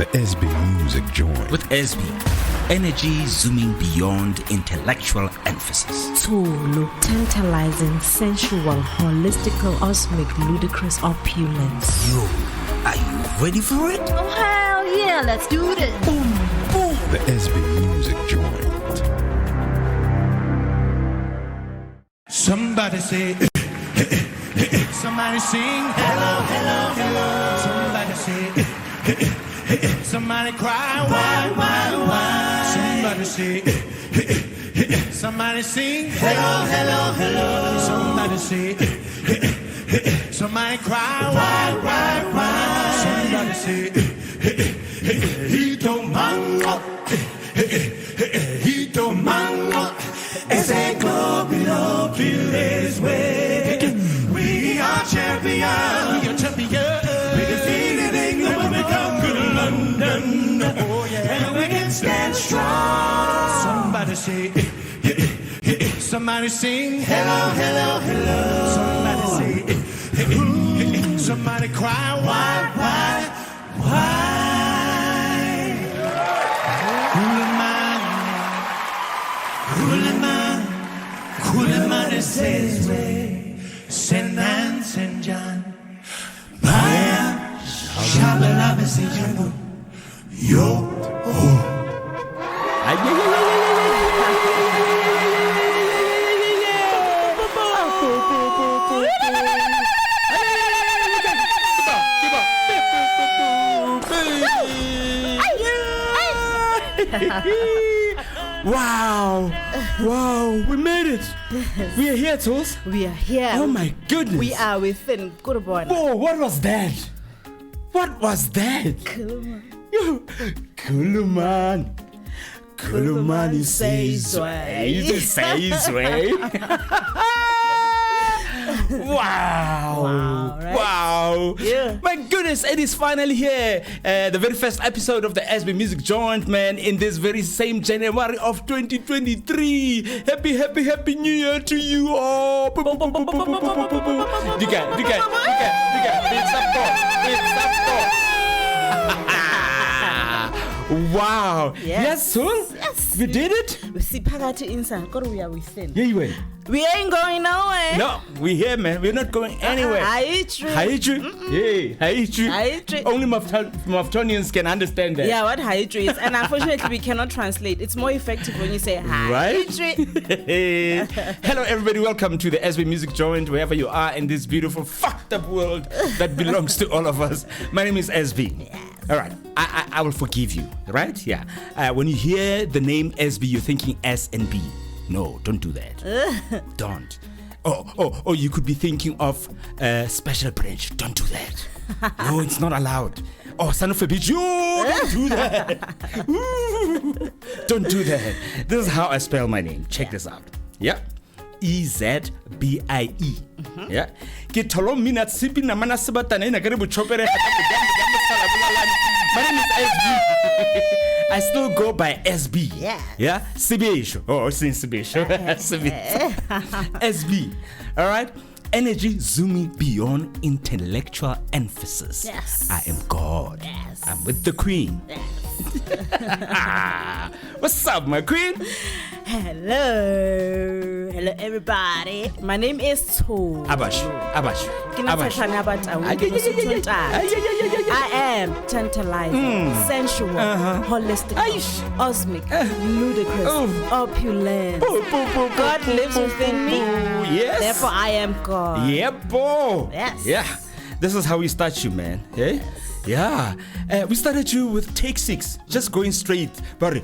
The Ezbie Music Joint. With Ezbie, energy zooming beyond intellectual emphasis. ZULU, tantalizing, sensual, holistical, cosmic, ludicrous opulence. Yo, are you ready for it? Oh, hell yeah, let's do this. Boom, boom. The Ezbie Music Joint. Somebody say, somebody sing, hello, hello, hello. Somebody say, somebody cry, why, why. Somebody say, somebody sing, hello, hello, hello. Somebody say, somebody cry, why. Somebody say, hito mango, hito mango. Ese globino Piles way. We are champions. We are champions. We defeated England when we conquered London. Oh yeah. And we can stand strong. Somebody say, somebody sing, hello, hello, hello. Somebody say, somebody cry, why? Kuleman is Ezbie, Senan Senjan, Maya, Shabalaba Sejabu, Yo, Wow, we made it. We are here, Tools. We are here. Oh my goodness. We are within Kurubon. Whoa, what was that? What was that? Kuluman. Kuluman, he says way. He says way. Wow. Right? Wow. Yeah. My goodness, it is finally here. The very first episode of the Ezbie Music Joint, man, in this very same January of 2023. Happy New Year to you all. Diga. It's wow. Yes, Soon? Yes. We did it? We see Pagati inside. God, we are within. Yeah, you were. We ain't going nowhere. No, we're here, man. We're not going anywhere. Haitri. Hey, Haitri. Haitri. Only Maftonians can understand that. Yeah, what Haitri is. And unfortunately, we cannot translate. It's more effective when you say Haitri. Right? Hello, everybody. Welcome to the Ezbie Music Joint, wherever you are in this beautiful, fucked up world that belongs to all of us. My name is Ezbie. Yes. All right. I will forgive you, right? Yeah. When you hear the name Ezbie, you're thinking S and B. No, don't do that. Don't. Oh, you could be thinking of special branch. Don't do that. No, it's not allowed. Oh, son of a bitch. Don't do that. Don't do that. This is how I spell my name. Check this out. Yeah. Ezbie. Yeah. Ke tholo mina tsipi na mana sebatana ina kare bochopere. My name is Ezbie. I still go by Ezbie. Yeah? Sibisho. Oh, since Sibisho. Ezbie. All right? Energy zooming beyond intellectual emphasis. Yes. I am God. Yes. I'm with the Queen. Yes. What's up, my Queen? Hello, everybody. My name is ZULU. Abash. I am tantalizing, sensual, holistic, cosmic, ludicrous, opulent. God lives within me. Yes. Therefore, I am God. Yep, boy. Yes. Yeah. This is how we start you, man. Hey? Yeah. We started you with take 6, just going straight. But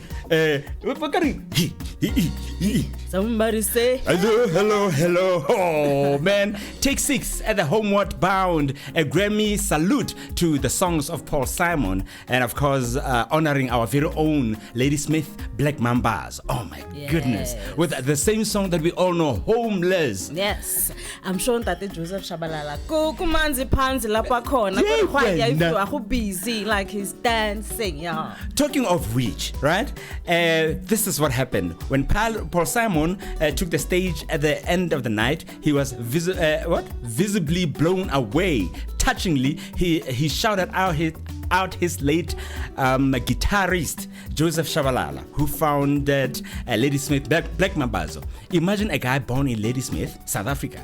Somebody say hello. Oh man, take 6 at the homeward bound. A Grammy salute to the songs of Paul Simon, and of course honoring our very own Ladysmith Black Mambas. Oh my goodness, with the same song that we all know, Homeless. yes. I'm sure that Joseph Shabalala kumanzi phansi lapha khona kodwa busy like he's dancing. Yeah. Talking of which, right? This is what happened when Paul Simon took the stage at the end of the night. He was visibly blown away. Touchingly, he shouted out without his late guitarist, Joseph Shabalala, who founded Ladysmith Black Mambazo. Imagine a guy born in Ladysmith, South Africa,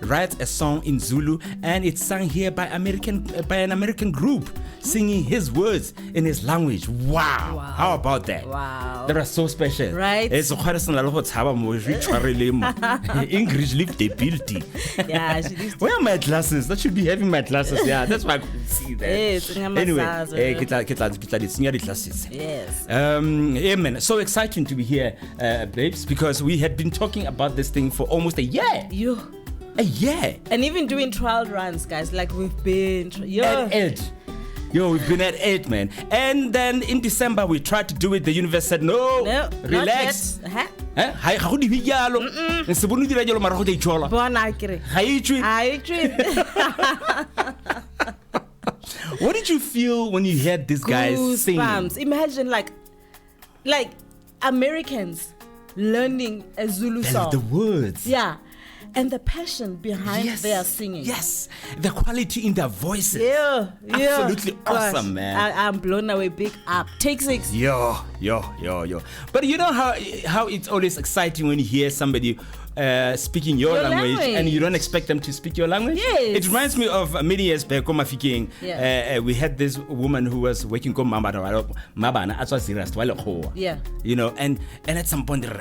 writes a song in Zulu, and it's sung here by an American group, singing his words in his language. Wow. How about that? Wow. That was so special. Right? It's English live the ability. Yeah, she used to. Where are my glasses? That should be having my glasses. Yeah, that's why I could see that. Yes, Anyway, Yes. yeah, man. So exciting to be here, babes, because we had been talking about this thing for almost a year. You. A year. And even doing trial runs, guys, like we've been. At 8. We've been at 8, man. And then in December, we tried to do it. The universe said, no, relax. Not yet. What did you feel when you heard this guy sing? Imagine like Americans learning a Zulu song. The words. Yeah. And the passion behind their singing. Yes. The quality in their voices. Yeah. Absolutely awesome, Gosh, man. I'm blown away. Big up. Take 6. Yo. But you know how it's always exciting when you hear somebody speaking your language and you don't expect them to speak your language? Yes. It reminds me of many years back, we had this woman who was working on Mabana, as was serious, Yeah. you know, and at some point, Yeah.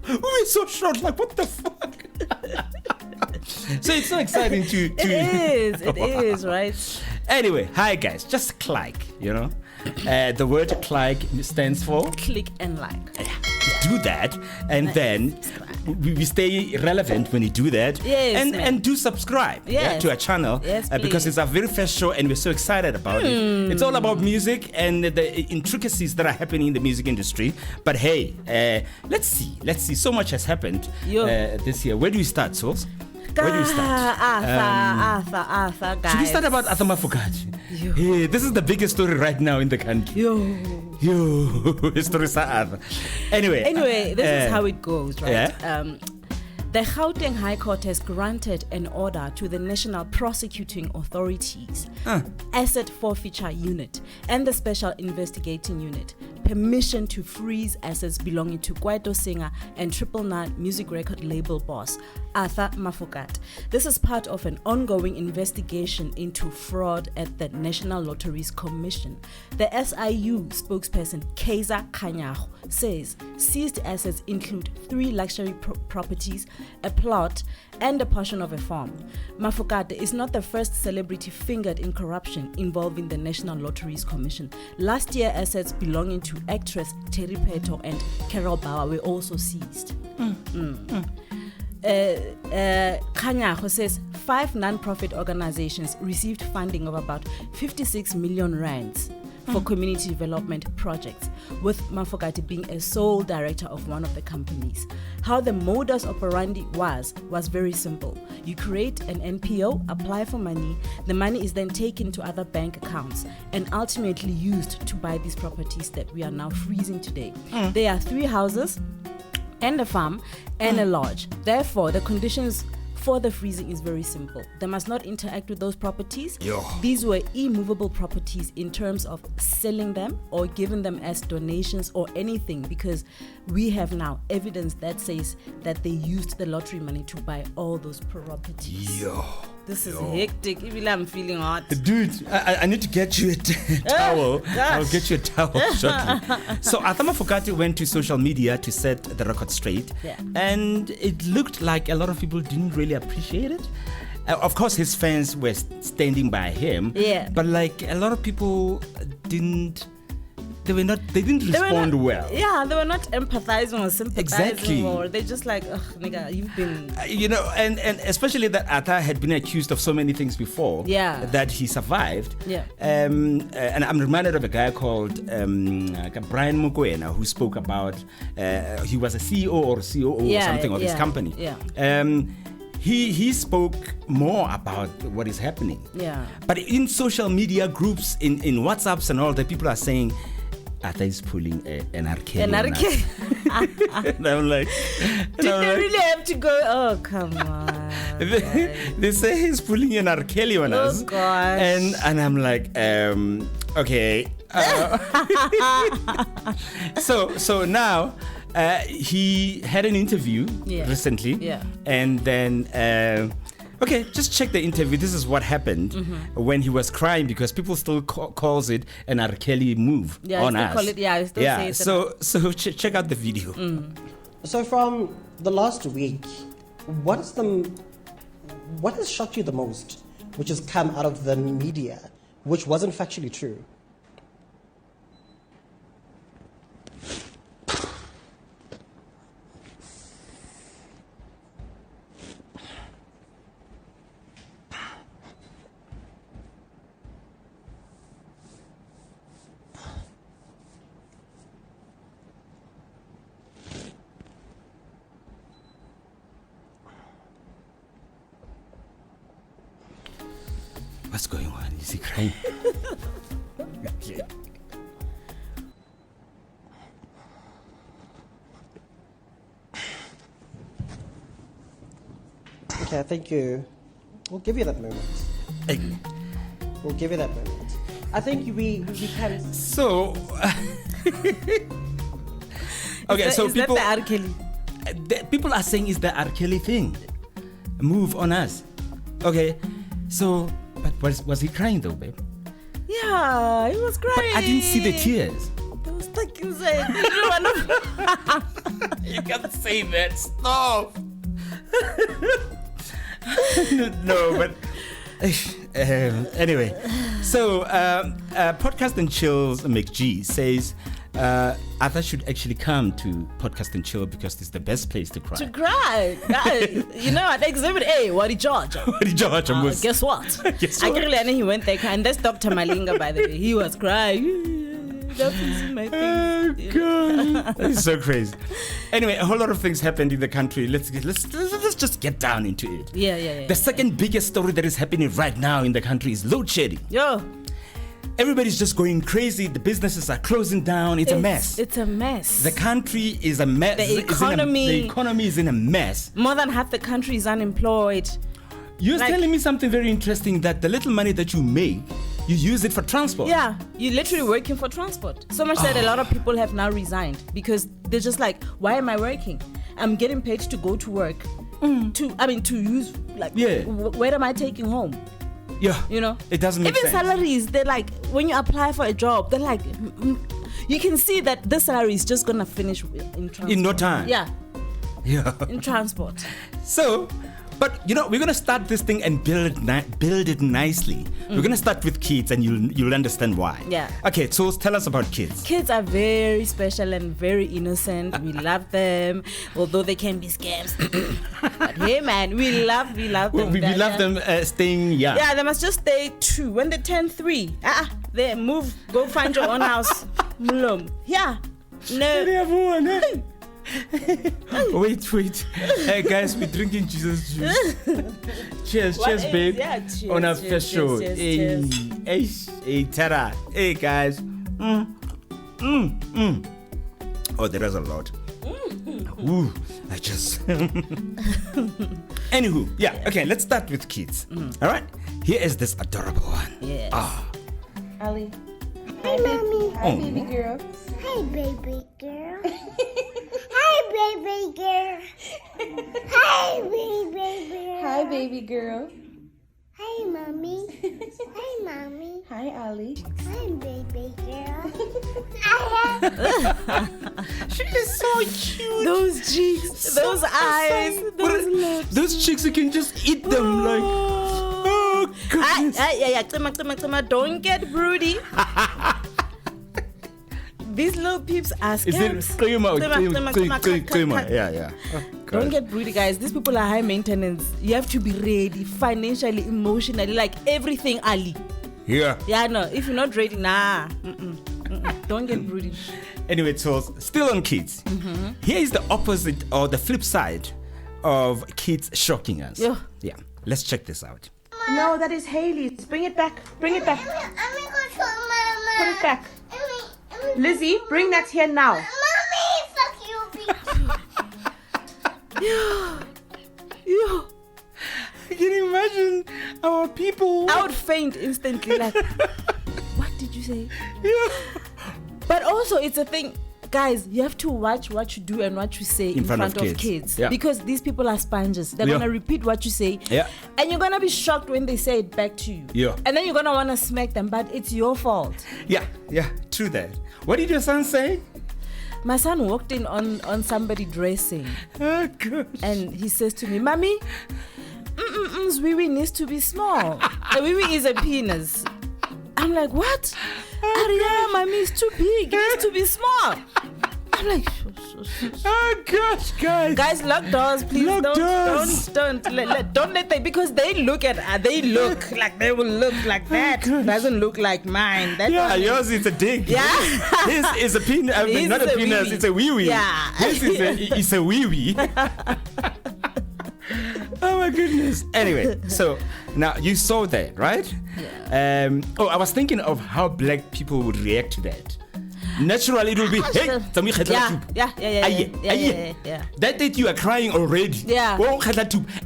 We're so short, like what the fuck? So it's so exciting to It is, right? Anyway, hi guys, just like, you know. The word like stands for Click and like. do that, and then we stay relevant when you do that. Yes, and do subscribe to our channel, because it's our very first show and we're so excited about it. It's all about music and the intricacies that are happening in the music industry. But hey, let's see. So much has happened this year. Where do we start, Souls? Where do we start? Arthur, guys. Should we start about Arthur MAFOKATE? Hey, this is the biggest story right now in the country. History Arthur. Anyway, this is how it goes, right? Yeah. The Gauteng High Court has granted an order to the National Prosecuting Authorities, Asset Forfeiture Unit, and the Special Investigating Unit permission to freeze assets belonging to Kwaito singer and 999 music record label boss Arthur MAFOKATE. This is part of an ongoing investigation into fraud at the National Lotteries Commission. The SIU spokesperson KHANYI says seized assets include 3 luxury properties, a plot, and a portion of a farm. MAFOKATE is not the first celebrity fingered in corruption involving the National Lotteries Commission. Last year, assets belonging to actress Terry Peto and Carol Bauer were also seized. Khanyago says 5 non-profit organizations received funding of about 56 million rands for community development projects, with MAFOKATE being a sole director of one of the companies. How the modus operandi was very simple. You create an NPO, apply for money, the money is then taken to other bank accounts and ultimately used to buy these properties that we are now freezing today. There are 3 houses and a farm and a lodge. Therefore, the conditions for the freezing is very simple. They must not interact with those properties. These were immovable properties in terms of selling them or giving them as donations or anything, because we have now evidence that says that they used the lottery money to buy all those properties. This is hectic. Even I'm feeling hot. Dude, I need to get you a towel. I'll get you a towel shortly. So Arthur MAFOKATE went to social media to set the record straight. And it looked like a lot of people didn't really appreciate it. Of course, his fans were standing by him. But like a lot of people didn't respond well. Yeah, they were not empathizing or sympathizing. Exactly. Or they're just like, ugh, nigga, you've been... and especially that Arthur had been accused of so many things before that he survived. And I'm reminded of a guy called Brian Mokoena, who spoke about, he was a CEO or COO or something of his company. He spoke more about what is happening. But in social media groups, in WhatsApps and all that, people are saying, Arthur is pulling an R. Kelly. An on R. us." Kelly. And I'm like, Did they really have to go? Oh, come on. they say he's pulling an R. Kelly on us. Oh, gosh. And I'm like, okay. So now he had an interview recently. Yeah. And then okay, just check the interview. This is what happened when he was crying, because people still calls it an R. Kelly move on us. Call it, I still say it. So check out the video. So from the last week, what has shocked you the most, which has come out of the media, which wasn't factually true? What's going on? Is he crying? Okay, I think we'll give you that moment. We'll give you that moment. I think we can. So, okay, so is people, that the R. Kelly? People are saying it's the R. Kelly thing, move on us. Okay, so, but was he crying though, babe? Yeah, he was crying. But I didn't see the tears. They were stuck inside. You can't say that. Stop. No, but anyway. So, Podcast and Chill's McG says Arthur should actually come to Podcast and Chill because it's the best place to cry. To cry. You know what? Exhibit A, what did George? Guess what? Guess I what? really know he went there, and that's Dr. Malinga, by the way. He was crying. Nothing's in my face. Oh God, that is so crazy. Anyway, a whole lot of things happened in the country. Let's just get down into it. Yeah. The second biggest story that is happening right now in the country is load shedding. Yo, Everybody's just going crazy. The businesses are closing down. It's a mess. It's a mess. The country is a mess. The economy is in a mess. More than half the country is unemployed. You're telling me something very interesting, that the little money that you make, you use it for transport. Yeah, you're literally working for transport. So much that a lot of people have now resigned because they're just like, why am I working? I'm getting paid to go to work. To use, like, where am I taking home? Yeah. You know? It doesn't make Even sense. salaries, they're like, when you apply for a job, they're like, you can see that this salary is just going to finish in transport. In no time. Yeah. Yeah. In transport. So, but we're going to start this thing and build it nicely. We're going to start with kids, and you'll understand why. Yeah. Okay, so tell us about kids. Kids are very special and very innocent. We love them, although they can be scams. But hey, man, we love them. We love them staying young. Yeah, they must just stay 2. When they turn 3, they move, go find your own house. Mlum. Yeah. No. They have one, eh? Wait. Hey guys, we're drinking Jesus juice. Cheers, babe. Yeah, cheers, on our cheers, first show. cheers. Hey, Tara. Hey guys. Oh, there is a lot. Ooh, I just. Anywho, yeah. Okay, let's start with kids. All right. Here is this adorable one. Yes. Ali. Hi, mommy. Hi, baby girl. Hi, baby girl. Hi, baby girl. Hi, baby girl. Hi, baby girl. Hi, mommy. Hi, mommy. Hi, Ali. Hi, baby girl. She is so cute. Those cheeks, those eyes, those lips. Those chicks, you can just eat them like. Oh goodness. Yeah. Don't get broody. These little peeps are scams. Is it Klima? Yeah. Oh, Don't get broody, guys. These people are high maintenance. You have to be ready financially, emotionally, like everything, Ali. Yeah. Yeah, no. If you're not ready, nah. Don't get broody. Anyway, so still on kids. Here is the opposite or the flip side of kids shocking us. Yeah. Let's check this out. No, that is Haley's. Bring it back. Bring it back. I'm going to show Mama. Put it back. I'm Lizzie, bring that here now. Mommy, fuck you. Yeah. Can you imagine our people? I would faint instantly. Like, what did you say? Yeah. But also, it's a thing, guys. You have to watch what you do and what you say in front of kids. Yeah. Because these people are sponges. They're gonna repeat what you say. Yeah. And you're gonna be shocked when they say it back to you. Yeah. And then you're gonna wanna smack them, but it's your fault. Yeah, true that. What did your son say? My son walked in on somebody dressing, Oh, God. and he says to me, "Mommy, Zwiwi needs to be small. A wiwi is a penis." I'm like, "What?" Ariana, mommy is too big. It needs to be small. I'm like, Oh, gosh, guys. guys, lock doors, please. Lock doors. Don't let them, because they look like they will look like that. Doesn't look like mine. That Yeah, one- yours is a dick. Yeah. His is a penis. I mean, His not is a a penis. wee-wee. It's a wee wee. Yeah. His is a wee wee. Oh my goodness. Anyway, so now you saw that, right? Yeah. I was thinking of how black people would react to that. Naturally, it will be, hey, Yeah. That you are crying already. Yeah. Oh,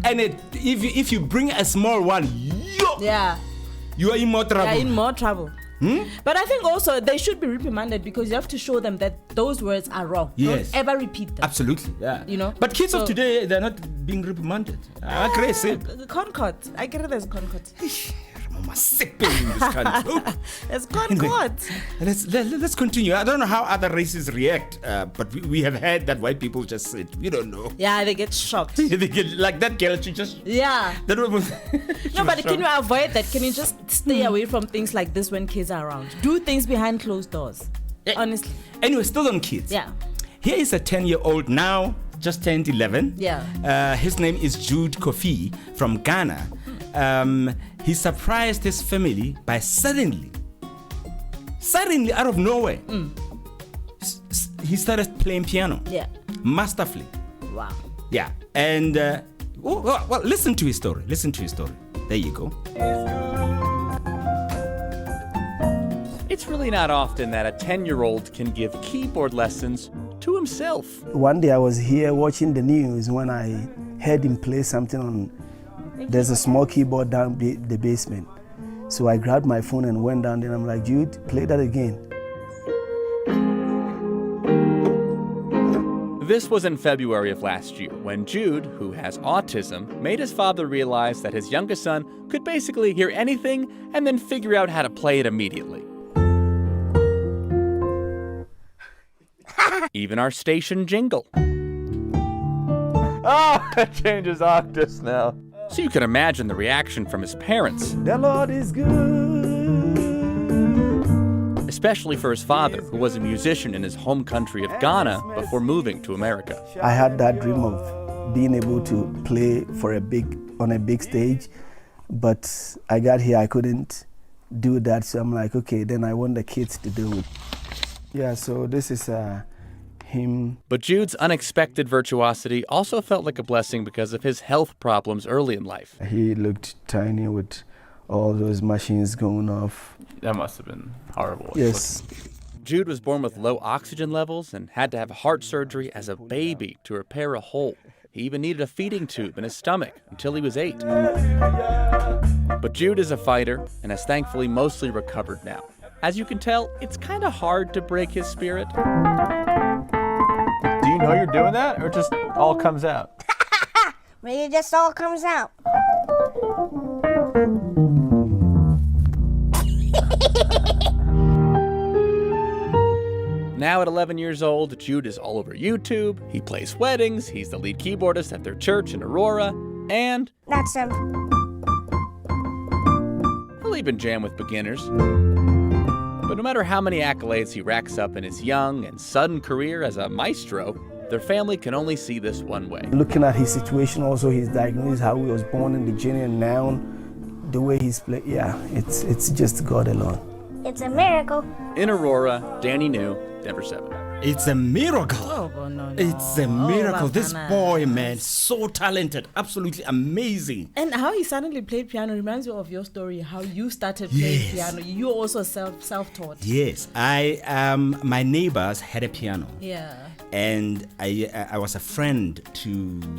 and if you bring a small one, Yeah. you are in more trouble. They're in more trouble. But I think also they should be reprimanded, because you have to show them that those words are wrong. Yes. Don't ever repeat them. Absolutely, yeah. You know? But kids So- of today, they're not being reprimanded. Aggressive. Concord. I get it as Concord. Mama sipping in this country. Oh. It's Concord. Let's continue. I don't know how other races react, but we have heard that white people just sit. We don't know. Yeah, they get shocked. They get, like that girl, she just. Yeah. That was, No, but can you avoid that? Can you just stay away from things like this when kids are around? Do things behind closed doors. Honestly. Anyway, still on kids. Yeah. Here is a 10-year-old now, just turned 11. Yeah. His name is Jude Kofi from Ghana. He surprised his family by suddenly out of nowhere, he started playing piano. Yeah. Masterfully. Wow. Yeah. And well, listen to his story. There you go. It's really not often that a 10-year-old can give keyboard lessons to himself. One day I was here watching the news when I heard him play something on, there's a small keyboard down the basement. So I grabbed my phone and went down there and I'm like, Jude, play that again. This was in February of last year when Jude, who has autism, made his father realize that his youngest son could basically hear anything and then figure out how to play it immediately. Even our station jingle. Oh, it changes octaves now. So you can imagine the reaction from his parents. The Lord is good. Especially for his father, who was a musician in his home country of Ghana before moving to America. I had that dream of being able to play on a big stage, but I got here, I couldn't do that. So I'm like, okay, then I want the kids to do it. Yeah, so this is him. But Jude's unexpected virtuosity also felt like a blessing because of his health problems early in life. He looked tiny with all those machines going off. That must have been horrible. Yes. Jude was born with low oxygen levels and had to have heart surgery as a baby to repair a hole. He even needed a feeding tube in his stomach until he was 8. But Jude is a fighter and has thankfully mostly recovered now. As you can tell, it's kind of hard to break his spirit. Do you know you're doing that, or it just all comes out? Maybe it just all comes out. Now at 11 years old, Jude is all over YouTube, he plays weddings, he's the lead keyboardist at their church in Aurora, and That's him. he'll even jam with beginners. But no matter how many accolades he racks up in his young and sudden career as a maestro, their family can only see this one way. Looking at his situation, also his diagnosis, how he was born in the journey, and now the way he's played, yeah, it's just God alone. It's a miracle. In Aurora, Danny New, Denver 7. It's a miracle. Oh, no. It's a miracle. This boy, man, so talented, absolutely amazing. And how he suddenly played piano reminds me of your story, how you started playing piano. You also self-taught. Yes, my neighbors had a piano. Yeah. And I was a friend to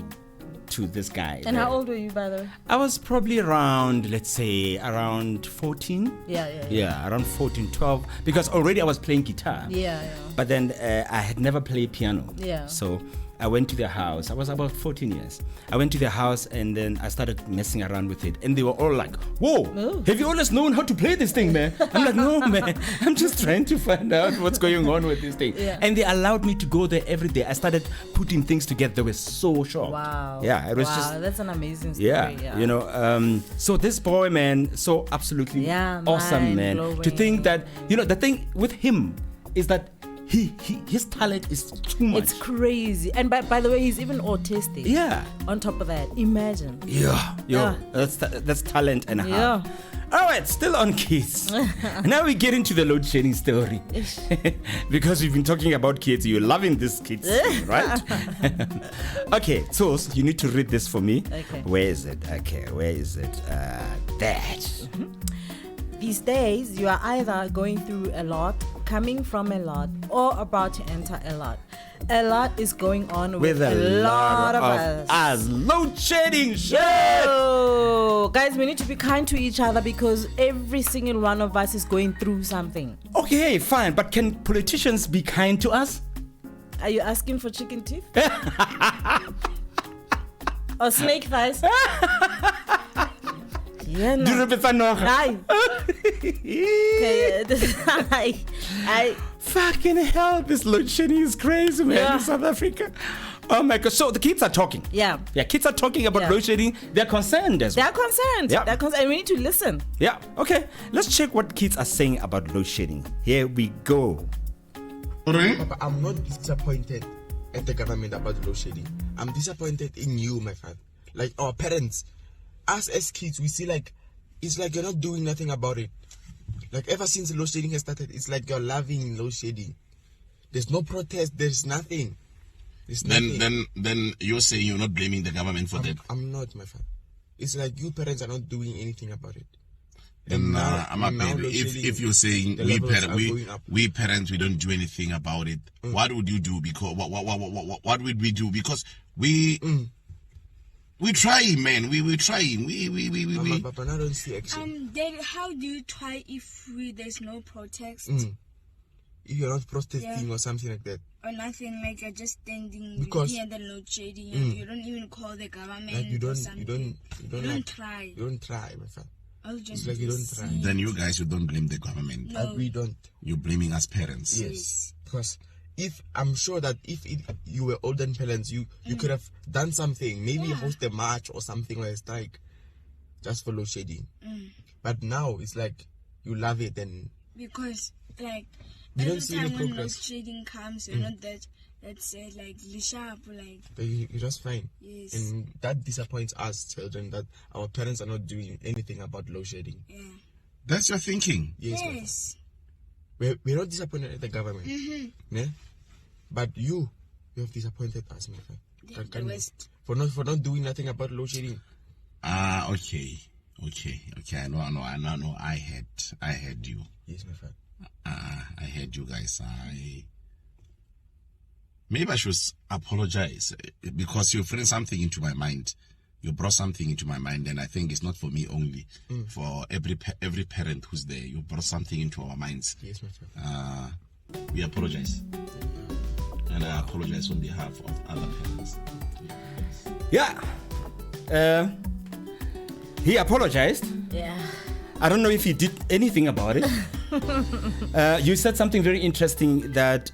this guy. And how old were you, by the way? I was probably around, let's say, around 14. Yeah, around 14, 12. Because already I was playing guitar. Yeah. But then I had never played piano. Yeah. So I went to their house. I was about 14 years. I went to their house and then I started messing around with it. And they were all like, whoa, have you always known how to play this thing, man? I'm like, no, man. I'm just trying to find out what's going on with this thing. Yeah. And they allowed me to go there every day. I started putting things together. They were so shocked. Wow. Yeah, it was that's an amazing story. Yeah. You know, so this boy, man, so absolutely awesome, man. To think that, you know, the thing with him is that his talent is too much. It's crazy. And by the way, he's even autistic. Yeah. On top of that, imagine. Yeah. That's talent and a half. All right, still on kids. Now we get into the load shedding story. Because we've been talking about kids. You're loving this kids thing, right? Okay, so you need to read this for me. Okay. Where is it? Okay, where is it? That. These days, you are either going through a lot, coming from a lot, or about to enter a lot. A lot is going on with a lot of us. Load shedding. Yo! Guys, we need to be kind to each other because every single one of us is going through something. Okay, fine. But can politicians be kind to us? Are you asking for chicken teeth? Or snake thighs? Yeah, no. I fucking hell, this load shedding is crazy, man, in South Africa. Oh my god. So the kids are talking. Yeah, kids are talking about load shedding. They're concerned as well. They're concerned. Yeah. They're concerned. And we need to listen. Yeah, okay. Let's check what kids are saying about load shedding. Here we go. Papa, I'm not disappointed at the government about load shedding. I'm disappointed in you, my father. Like our parents. Us as kids, we see like it's like you're not doing nothing about it. Like ever since load shedding has started, it's like you're loving load shedding. There's no protest. There's nothing. Then you're saying you're not blaming the government for that. I'm not, my father. It's like you parents are not doing anything about it. And if you're saying we parents we don't do anything about it, what would you do? Because what would we do? Because we try, man. We trying. We. Papa, I don't see action. Then how do you try if there's no protest? If you're not protesting or something like that. Or nothing, like you're just standing because here and then load shedding. You don't even call the government. Like you don't try. You don't try, my friend. It's like you don't try. Then you guys, you don't blame the government. No. We don't. You're blaming us parents. Yes. Because I'm sure that if you were older parents, you could have done something. Maybe host a march or something or a strike just for load shedding. But now it's like you love it and because like you every don't see time any when progress. load shedding comes, you're not that like sharp, like you're just fine. Yes. And that disappoints us children that our parents are not doing anything about load shedding. Yeah. That's your thinking. Yes. We're not disappointed at the government. Yeah? But you have disappointed us, my friend. For not doing nothing about load shedding. Okay. I know. I heard you. Yes, my friend. I heard you guys. Maybe I should apologize because you brought something into my mind. You brought something into my mind, and I think it's not for me only. For every parent who's there, you brought something into our minds. Yes, my friend. We apologize, and I apologize on behalf of other parents. Yeah. He apologized. Yeah. I don't know if he did anything about it. You said something very interesting that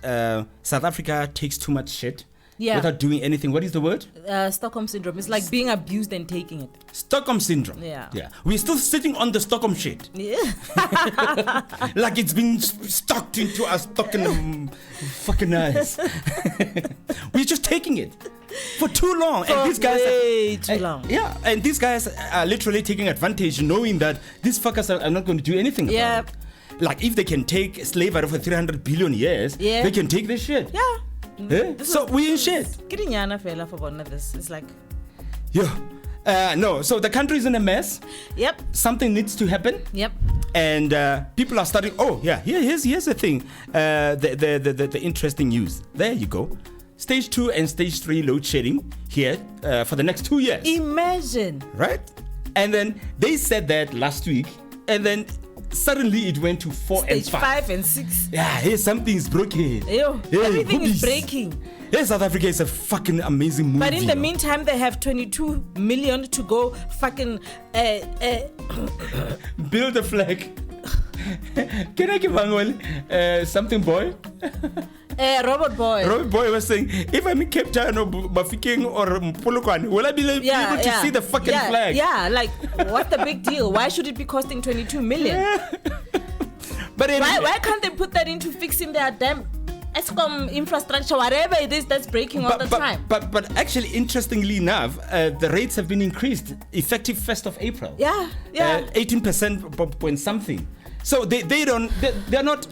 South Africa takes too much shit without doing anything. What is the word? Stockholm syndrome. It's like being abused and taking it. Stockholm syndrome. Yeah. We're still sitting on the Stockholm shit. Yeah. Like it's been stuck into our Stockholm fucking eyes. We're just taking it for too long. For and these guys way too long. Yeah, and these guys are literally taking advantage, knowing that these fuckers are not going to do anything about it. Like if they can take slavery for 300 billion years, they can take this shit. Yeah. So we in shit. Getting Yana fella for one of this. It's like, no. So the country is in a mess. Yep. Something needs to happen. Yep. And people are starting. Oh yeah. Here's the thing. The interesting news. There you go. Stage 2 and stage 3 load shedding here for the next 2 years. Imagine. Right? And then they said that last week, and then suddenly it went to 4 and 5. Stage 5 and 6. Yeah, hey, something's broken. Everything is breaking. Yeah, South Africa is a fucking amazing movie. But in the meantime, they have 22 million to go fucking build a flag. Can I give something boy? Robert Boy. Robert Boy was saying, if I'm in Cape Town or Mafikeng or Mpolokwane, will I be able to see the fucking flag? Yeah, like, what's the big deal? Why should it be costing 22 million? But anyway, why can't they put that into fixing their damn Eskom infrastructure, whatever it is that's breaking all the time? But actually, interestingly enough, the rates have been increased effective 1st of April. 18% point something. So they're not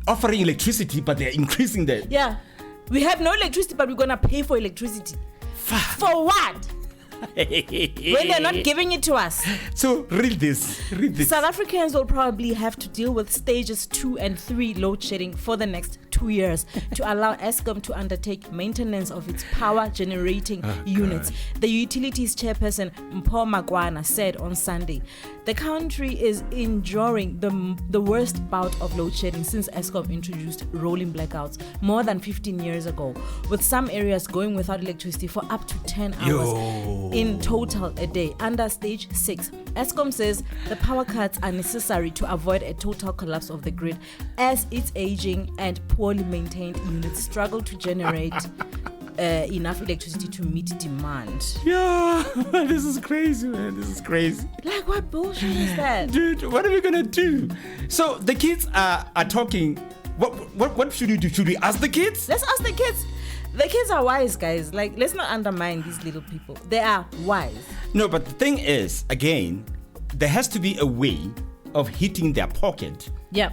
offering electricity, but they're increasing that. Yeah, we have no electricity, but we're gonna pay for electricity. For what? When they're not giving it to us. So read this. South Africans will probably have to deal with stages 2 and 3 load shedding for the next 2 years to allow Eskom to undertake maintenance of its power generating units. God. The utilities chairperson Mpho Makwana said on Sunday, the country is enduring the worst bout of load shedding since Eskom introduced rolling blackouts more than 15 years ago, with some areas going without electricity for up to 10 hours in total a day. Under stage 6, Eskom says the power cuts are necessary to avoid a total collapse of the grid as its aging and poorly maintained units struggle to generate enough electricity to meet demand. Yeah, this is crazy, man. This is crazy. Like, what bullshit is that? Dude, what are we gonna do? So the kids are talking. What should we do? Should we ask the kids? Let's ask the kids. The kids are wise, guys. Like, let's not undermine these little people. They are wise. No, but the thing is, again, there has to be a way of hitting their pocket. Yeah.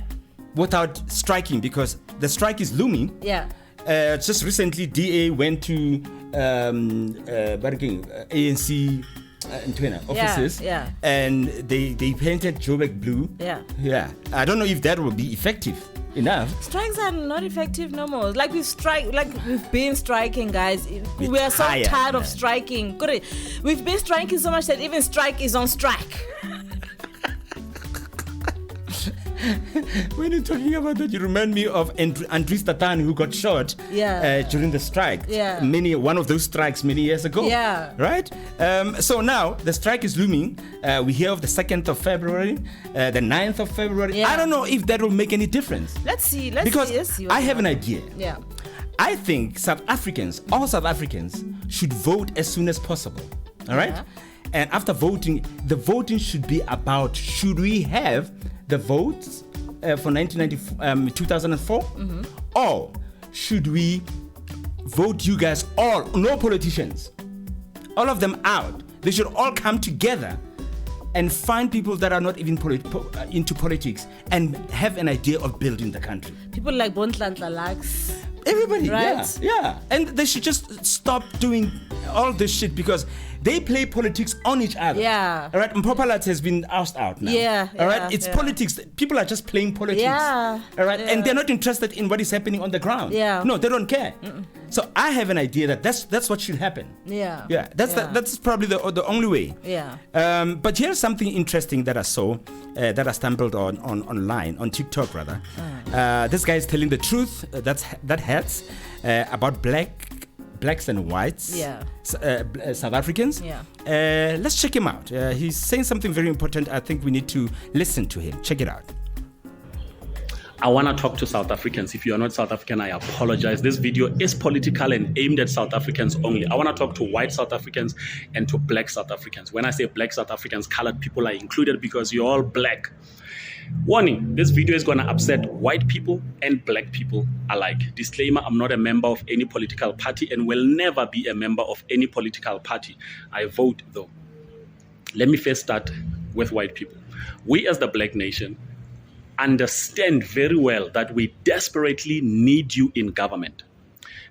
Without striking, because the strike is looming. Yeah. Just recently, DA went to ANC offices. Yeah. And they painted Joburg blue. Yeah. I don't know if that will be effective enough. Strikes are not effective no more. Like we've been striking, guys. We are so tired of striking. We've been striking so much that even strike is on strike. When you're talking about that, you remind me of Andries Tatan, who got shot during the strike. One of those strikes many years ago. Right? So now the strike is looming. We hear of the 2nd of February, the 9th of February. I don't know if that will make any difference. Let's see. Because I have an idea. Yeah. I think all South Africans should vote as soon as possible. All right? Yeah. And after voting, the voting should be about, should we have the votes for 2004? Or should we vote you guys all, no politicians, all of them out? They should all come together and find people that are not even into politics and have an idea of building the country. People like Bontlantla Lax. Everybody, right? Yeah. And they should just stop doing all this shit because they play politics on each other. Yeah. All right. Mpopalat has been asked out now. Yeah. All right. It's politics. People are just playing politics. Yeah. All right. And they're not interested in what is happening on the ground. Yeah. No, they don't care. So I have an idea that that's what should happen. Yeah. Yeah. That's probably the only way. Yeah. But here's something interesting that I saw that I stumbled on online on TikTok rather. This guy is telling the truth. That hurts about blacks and whites, South Africans. Let's check him out. He's saying something very important. I think we need to listen to him. Check it out. I want to talk to South Africans. If you are not South African, I apologize. This video is political and aimed at South Africans only. I want to talk to white South Africans and to black South Africans. When I say black South Africans, colored people are included because you're all black. Warning, this video is going to upset white people and black people alike. Disclaimer, I'm not a member of any political party and will never be a member of any political party. I vote though. Let me first start with white people. We as the black nation understand very well that we desperately need you in government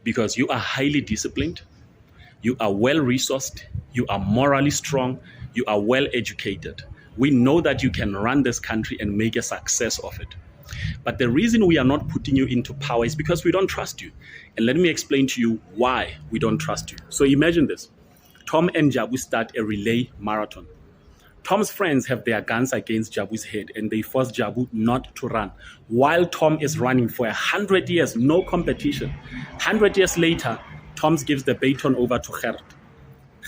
because you are highly disciplined, you are well-resourced, you are morally strong, you are well-educated. We know that you can run this country and make a success of it. But the reason we are not putting you into power is because we don't trust you. And let me explain to you why we don't trust you. So imagine this. Tom and Jabu start a relay marathon. Tom's friends have their guns against Jabu's head and they force Jabu not to run. While Tom is running for 100 years, no competition. 100 years later, Tom gives the baton over to Gert.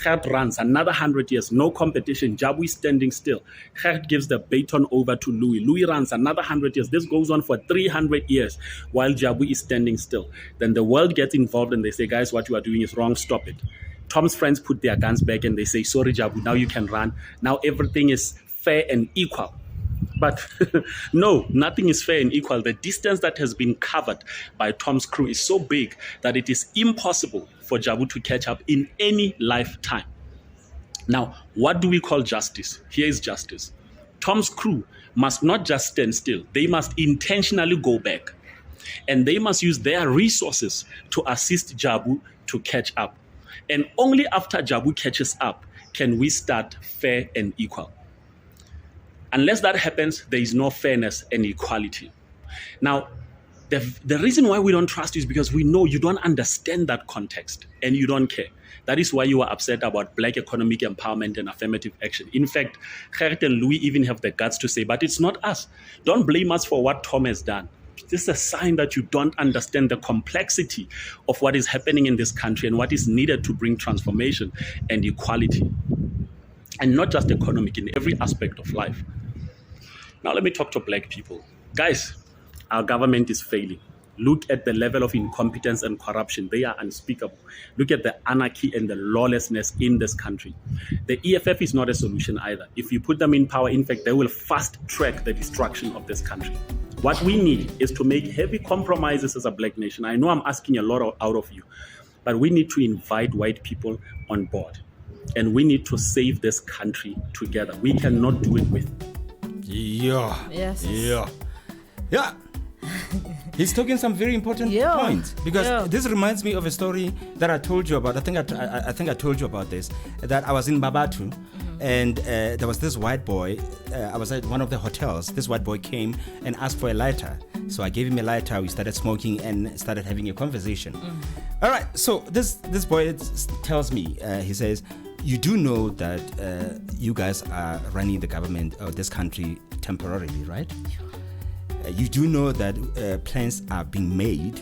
Gert runs another 100 years, no competition. Jabu is standing still. Gert gives the baton over to Louis. Louis runs another 100 years. This goes on for 300 years while Jabu is standing still. Then the world gets involved and they say, guys, what you are doing is wrong, stop it. Tom's friends put their guns back and they say, sorry, Jabu, now you can run. Now everything is fair and equal. But no, nothing is fair and equal. The distance that has been covered by Tom's crew is so big that it is impossible for Jabu to catch up in any lifetime. Now, what do we call justice? Here is justice. Tom's crew must not just stand still. They must intentionally go back. And they must use their resources to assist Jabu to catch up. And only after Jabu catches up can we start fair and equal. Unless that happens, there is no fairness and equality. Now, the reason why we don't trust you is because we know you don't understand that context and you don't care. That is why you are upset about black economic empowerment and affirmative action. In fact, Gert and Louis even have the guts to say, but it's not us. Don't blame us for what Tom has done. This is a sign that you don't understand the complexity of what is happening in this country and what is needed to bring transformation and equality. And not just economic, in every aspect of life. Now let me talk to black people. Guys, our government is failing. Look at the level of incompetence and corruption. They are unspeakable. Look at the anarchy and the lawlessness in this country. The EFF is not a solution either. If you put them in power, in fact, they will fast track the destruction of this country. What we need is to make heavy compromises as a black nation. I know I'm asking a lot out of you, but we need to invite white people on board. And we need to save this country together. We cannot do it with. Yeah. Yes. Yeah. Yeah. He's talking some very important points because this reminds me of a story that I told you about. I think I told you about this. That I was in Babatu, and there was this white boy. I was at one of the hotels. This white boy came and asked for a lighter. So I gave him a lighter. We started smoking and started having a conversation. All right. So this boy tells me, he says, you do know that you guys are running the government of this country temporarily, right? You do know that plans are being made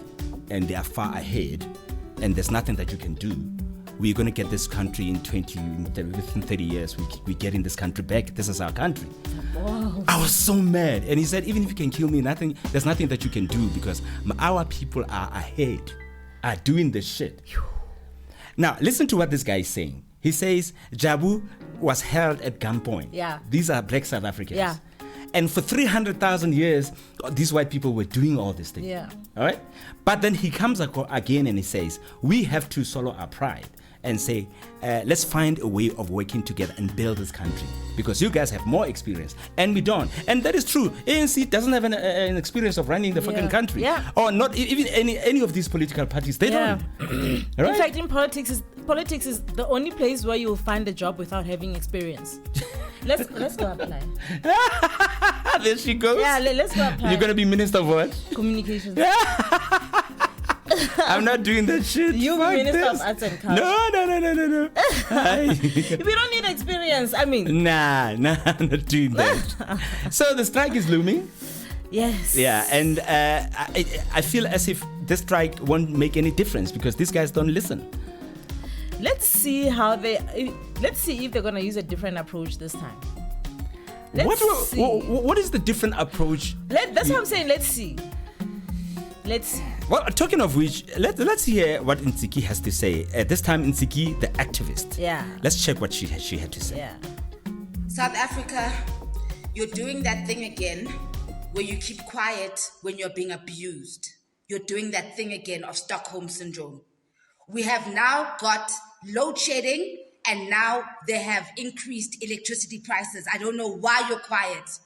and they are far ahead and there's nothing that you can do. We're going to get this country within 30 years. We're getting this country back. This is our country. Whoa. I was so mad. And he said, even if you can kill me, there's nothing that you can do because our people are ahead, are doing the shit. Now, listen to what this guy is saying. He says, Jabu was held at gunpoint. Yeah. These are black South Africans. Yeah. And for 300,000 years, these white people were doing all these things. Yeah. All right? But then he comes again and he says, we have to swallow our pride and say, let's find a way of working together and build this country because you guys have more experience and we don't. And that is true. ANC doesn't have an experience of running the fucking country. Yeah. Or not even any of these political parties. They don't. Right? In fact, in politics is the only place where you will find a job without having experience. Let's go apply. There she goes. Yeah, let's go apply. You're going to be Minister of what? Communications. I'm not doing that shit. You Fuck Minister this. of Arts and Culture. No. We don't need experience. I mean. Nah, I'm not doing that. So the strike is looming. Yes. Yeah, and I feel as if this strike won't make any difference because these guys don't listen. Let's see if they're going to use a different approach this time. What is the different approach? That's what I'm saying. Let's see. Well, talking of which, let's hear what Nsiki has to say. This time, Nsiki, the activist. Yeah. Let's check what she had to say. Yeah. South Africa, you're doing that thing again where you keep quiet when you're being abused. You're doing that thing again of Stockholm Syndrome. We have now got load shedding and now they have increased electricity prices. I don't know why you're quiet.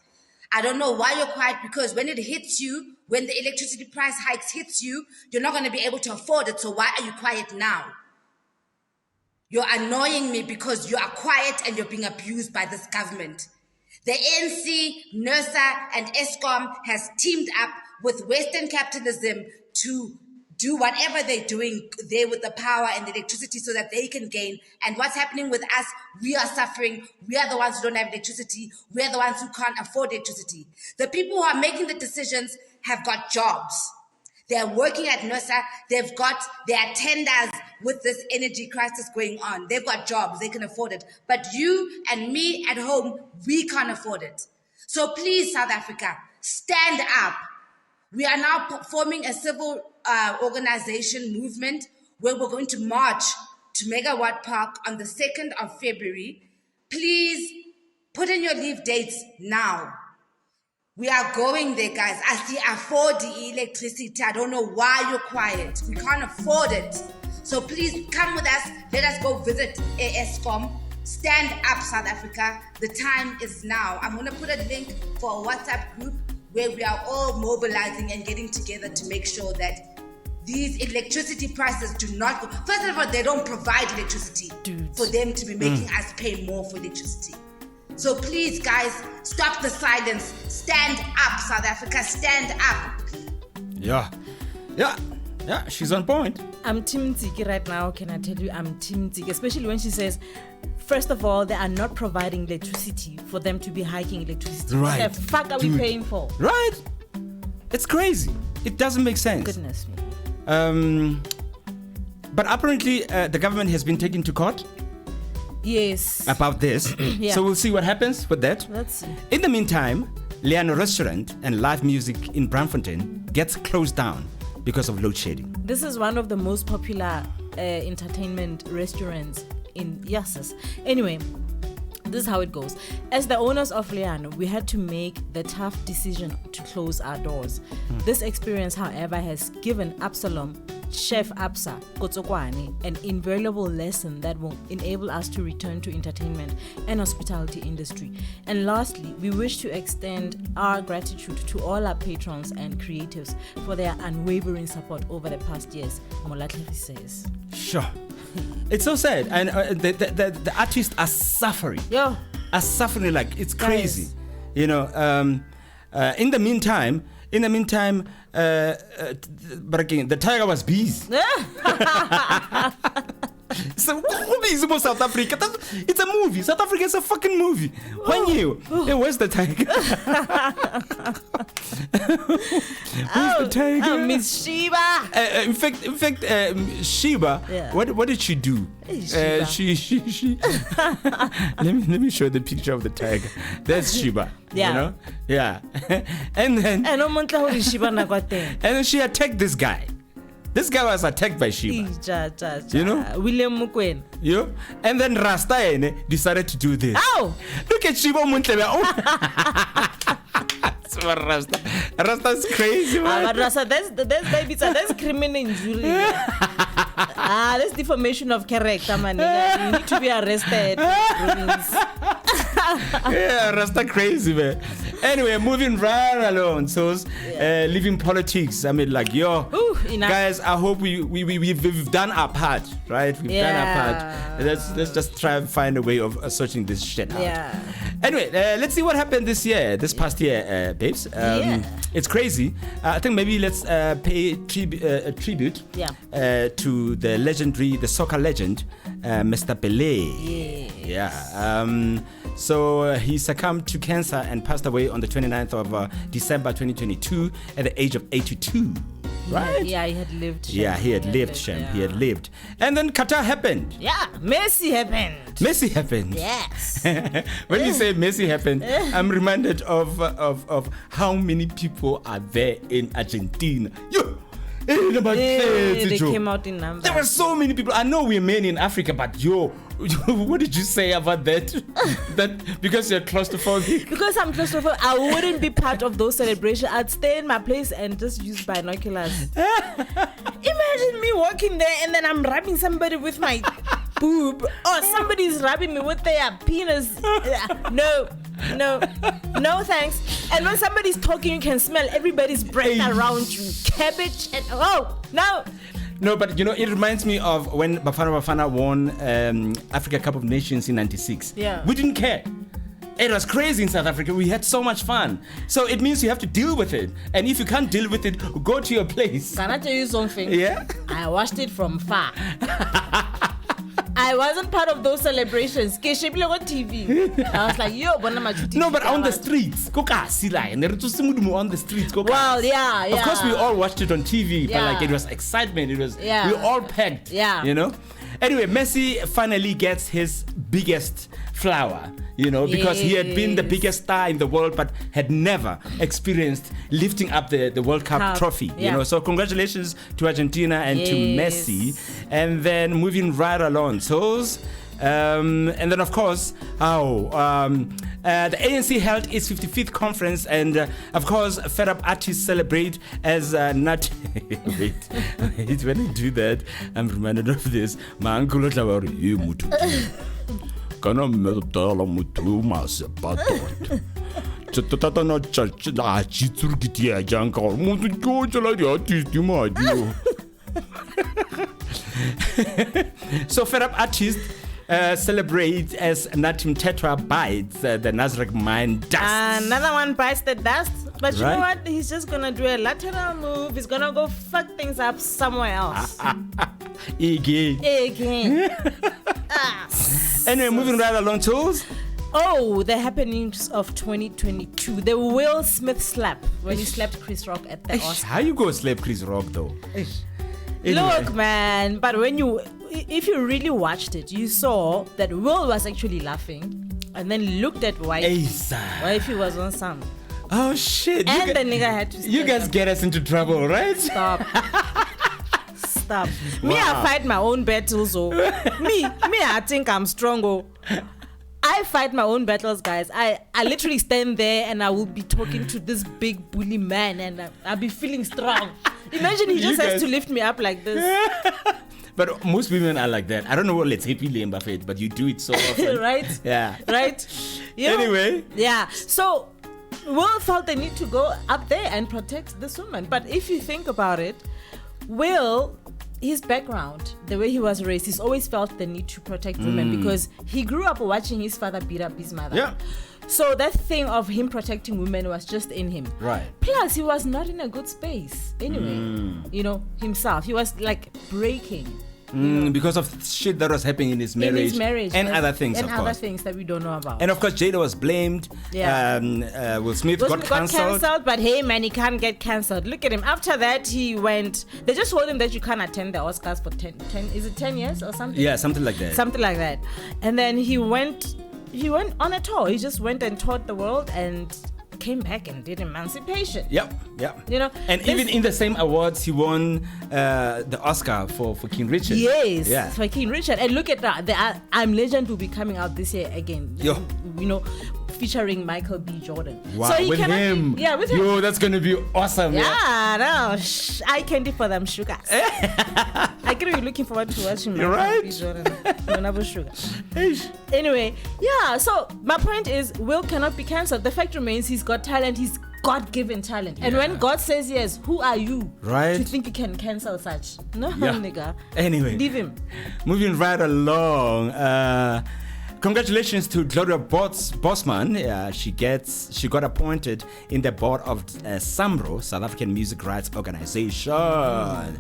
I don't know why you're quiet, because when it hits you, when the electricity price hikes hits you, you're not going to be able to afford it. So why are you quiet now? You're annoying me because you are quiet and you're being abused by this government. The ANC, NERSA, and ESCOM has teamed up with Western capitalism to do whatever they're doing there with the power and the electricity so that they can gain. And what's happening with us, we are suffering. We are the ones who don't have electricity. We are the ones who can't afford electricity. The people who are making the decisions have got jobs. They're working at NERSA. They've got their tenders with this energy crisis going on. They've got jobs. They can afford it. But you and me at home, we can't afford it. So please, South Africa, stand up. We are now forming a civil organization movement where we're going to march to Megawatt Park on the 2nd of February. Please put in your leave dates now. We are going there, guys. I see afford the electricity. I don't know why you're quiet. We can't afford it. So please come with us. Let us go visit ESCOM. Stand up, South Africa. The time is now. I'm going to put a link for a WhatsApp group where we are all mobilizing and getting together to make sure that these electricity prices do not go. First of all, they don't provide electricity for them to be making us pay more for electricity. So please, guys, stop the silence. Stand up, South Africa. Stand up. Yeah, she's on point. I'm Team Tiki right now. Can I tell you, I'm Team Tiki, especially when she says, first of all, they are not providing electricity for them to be hiking electricity. Right. What the fuck are we paying for? Right. It's crazy. It doesn't make sense. Goodness me. But apparently, the government has been taken to court. Yes. About this. Yeah. So we'll see what happens with that. Let's see. In the meantime, Leano Restaurant and live music in Braamfontein gets closed down because of load shedding. This is one of the most popular entertainment restaurants in Yasas. Anyway, this is how it goes. As the owners of Leano, we had to make the tough decision to close our doors. This experience, however, has given Absalom, Chef Absa Kotsokwani, an invaluable lesson that will enable us to return to entertainment and hospitality industry. And lastly, we wish to extend our gratitude to all our patrons and creatives for their unwavering support over the past years. Molatlevi says. Sure. It's so sad, and the artists are suffering. Yeah, are suffering like it's crazy. Guys. You know. In the meantime, but again, the tiger was bees. So busy South Africa. It's a movie. South Africa is a fucking movie. When you, hey, where's the tiger? Where's the tiger? Miss Sheba. In fact, Sheba. Yeah. What did she do? She. let me show the picture of the tiger. That's Sheba. Yeah. You know? Yeah. And then. And then she attacked this guy. This guy was attacked by Sheba. You know? William Mukwen. You? And then Rasta decided to do this. Ow! Look at Sheba Muntlebe. Rasta's crazy, man. But Rasta, that's criminal injury. That's defamation of character, man. You need to be arrested. Yeah, Rasta crazy, man. Anyway, moving right along. So, leaving politics. I mean, like, guys, I hope we've done our part, right? We've done our part. Let's just try and find a way of sorting this shit out. Yeah. Anyway, let's see what happened this past year, babes. It's crazy. I think maybe let's pay a tribute to the soccer legend, Mr. Pelé. Yeah. So he succumbed to cancer and passed away on the 29th of December 2022 at the age of 82. Right? Yeah, he had lived. He had lived. And then Qatar happened. Yeah, Messi happened. Yes. When you say Messi happened, I'm reminded of how many people are there in Argentina. They came out in numbers. There were so many people. I know we're men in Africa, but what did you say about that? That because you're claustrophobic? Because I'm claustrophobic, I wouldn't be part of those celebrations. I'd stay in my place and just use binoculars. Imagine me walking there and then I'm wrapping somebody with my boob. Oh, somebody's rubbing me with their penis. No, thanks. And when somebody's talking, you can smell everybody's breath around you. Cabbage and no. No, but it reminds me of when Bafana won Africa Cup of Nations in '96. Yeah. We didn't care. It was crazy in South Africa. We had so much fun. So it means you have to deal with it. And if you can't deal with it, go to your place. Can I tell you something? Yeah? I watched it from far. I wasn't part of those celebrations. On TV. I was like, yo, no, but on the streets. On the streets. Well, yeah. Of course, we all watched it on TV, but like it was excitement. It was we all packed. Yeah. Anyway, Messi finally gets his biggest flower, because he had been the biggest star in the world, but had never experienced lifting up the World Cup trophy. So congratulations to Argentina and to Messi. And then moving right along, and then of course, the ANC held its 55th conference, and of course, fed up artists celebrate as not. Wait, when I do that, I'm reminded of this. My uncle was like, "You mutu, kana metala mutu mas patot." Cetata na church na chitsur kitia janka mutu jola di artist ma dio. So fed up artists celebrate as MTHETHWA bites the Nasrec mine dust. Another one bites the dust. But you know what? He's just going to do a lateral move. He's going to go fuck things up somewhere else. Again. Anyway, moving right along, tools. Oh, the happenings of 2022. The Will Smith slap when he slapped Chris Rock at the Oscars. How you go slap Chris Rock though? Look, man, but if you really watched it, you saw that Will was actually laughing and then looked at Wifey was on some. Oh shit. And the nigga had to you guys get us into trouble, right? Stop. Me, I fight my own battles. Me, I think I'm strong. I fight my own battles, guys. I literally stand there and I will be talking to this big bully man and I'll be feeling strong. Imagine he just has to lift me up like this. But most women are like that. I don't know what let's happy lame buffet, but you do it so often. Right? Yeah. Right? Anyway. Yeah. So Will felt the need to go up there and protect this woman. But if you think about it, Will, his background, the way he was raised, he's always felt the need to protect women because he grew up watching his father beat up his mother. Yeah. So that thing of him protecting women was just in him. Right. Plus, he was not in a good space anyway. Himself. He was like breaking. Because of shit that was happening in his marriage. And other things, of course. And other things that we don't know about. And of course, Jada was blamed. Yeah. Will Smith got cancelled. But hey, man, he can't get cancelled. Look at him. After that, he went. They just told him that you can't attend the Oscars for 10 is it 10 years or something? Yeah, something like that. Something like that. And then he went on a tour. He just went and toured the world and came back and did Emancipation. Yep. And even in the same awards, he won the Oscar for King Richard. Yes, yeah. For King Richard. And look at that. The I'm Legend will be coming out this year again. Featuring Michael B. Jordan. Wow, so with him. Yeah, with him. Yo, that's going to be awesome. No. Eye candy for them sugars. I can be looking forward to watching Michael B. Jordan. No sugar. Anyway, so my point is, Will cannot be cancelled. The fact remains he's got talent. He's God-given talent. And when God says yes, who are you to think you can cancel such? No, nigga. Anyway. Leave him. Moving right along. Congratulations to Gloria Bosman. She got appointed in the board of SAMRO, South African Music Rights Organization.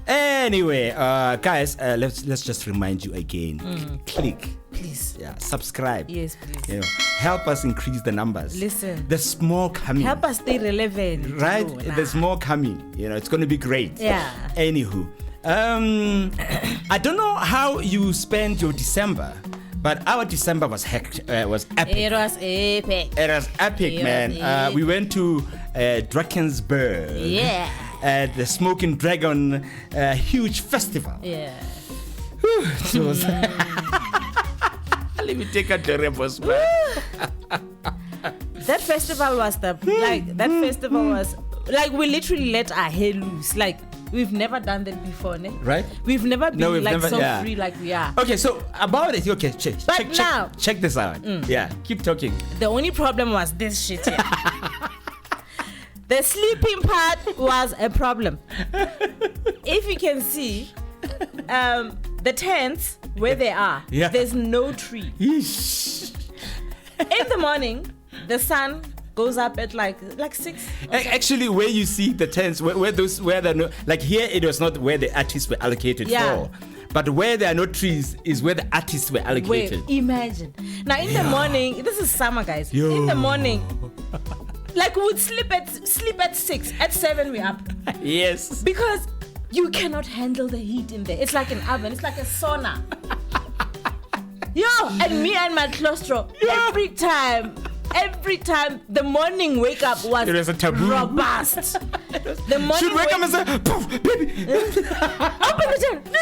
Anyway, guys, let's just remind you again. Click. Please. Yeah, subscribe. Yes, please. Help us increase the numbers. Listen. There's more coming. Help us stay relevant. Right? There's more coming. It's going to be great. Yeah. Anywho, I don't know how you spend your December. But our December was epic. It was epic. It was epic, man. We went to Drakensberg. Yeah. At the Smoking Dragon huge festival. Yeah. It was let me take a terrible smell. That festival was we literally let our hair loose. Like We've never done that before, ne? Right? We've never been we've never, so free like we are. Okay, so about it, okay, check this out. Yeah, keep talking. The only problem was this shit here. The sleeping part was a problem. If you can see, the tents where they are, there's no tree. In the morning, the sun goes up at like 6. Actually, where you see the tents, where there are no, like here, it was not where the artists were allocated for. But where there are no trees is where the artists were allocated. Wait, imagine. Now in the morning, this is summer, guys. In the morning, like we would sleep at 6. At 7 we're up. Yes. Because you cannot handle the heat in there. It's like an oven. It's like a sauna. And me and my claustro, every time the morning wake up was robust. The morning should wake up and say, poof, baby. Open the door. No.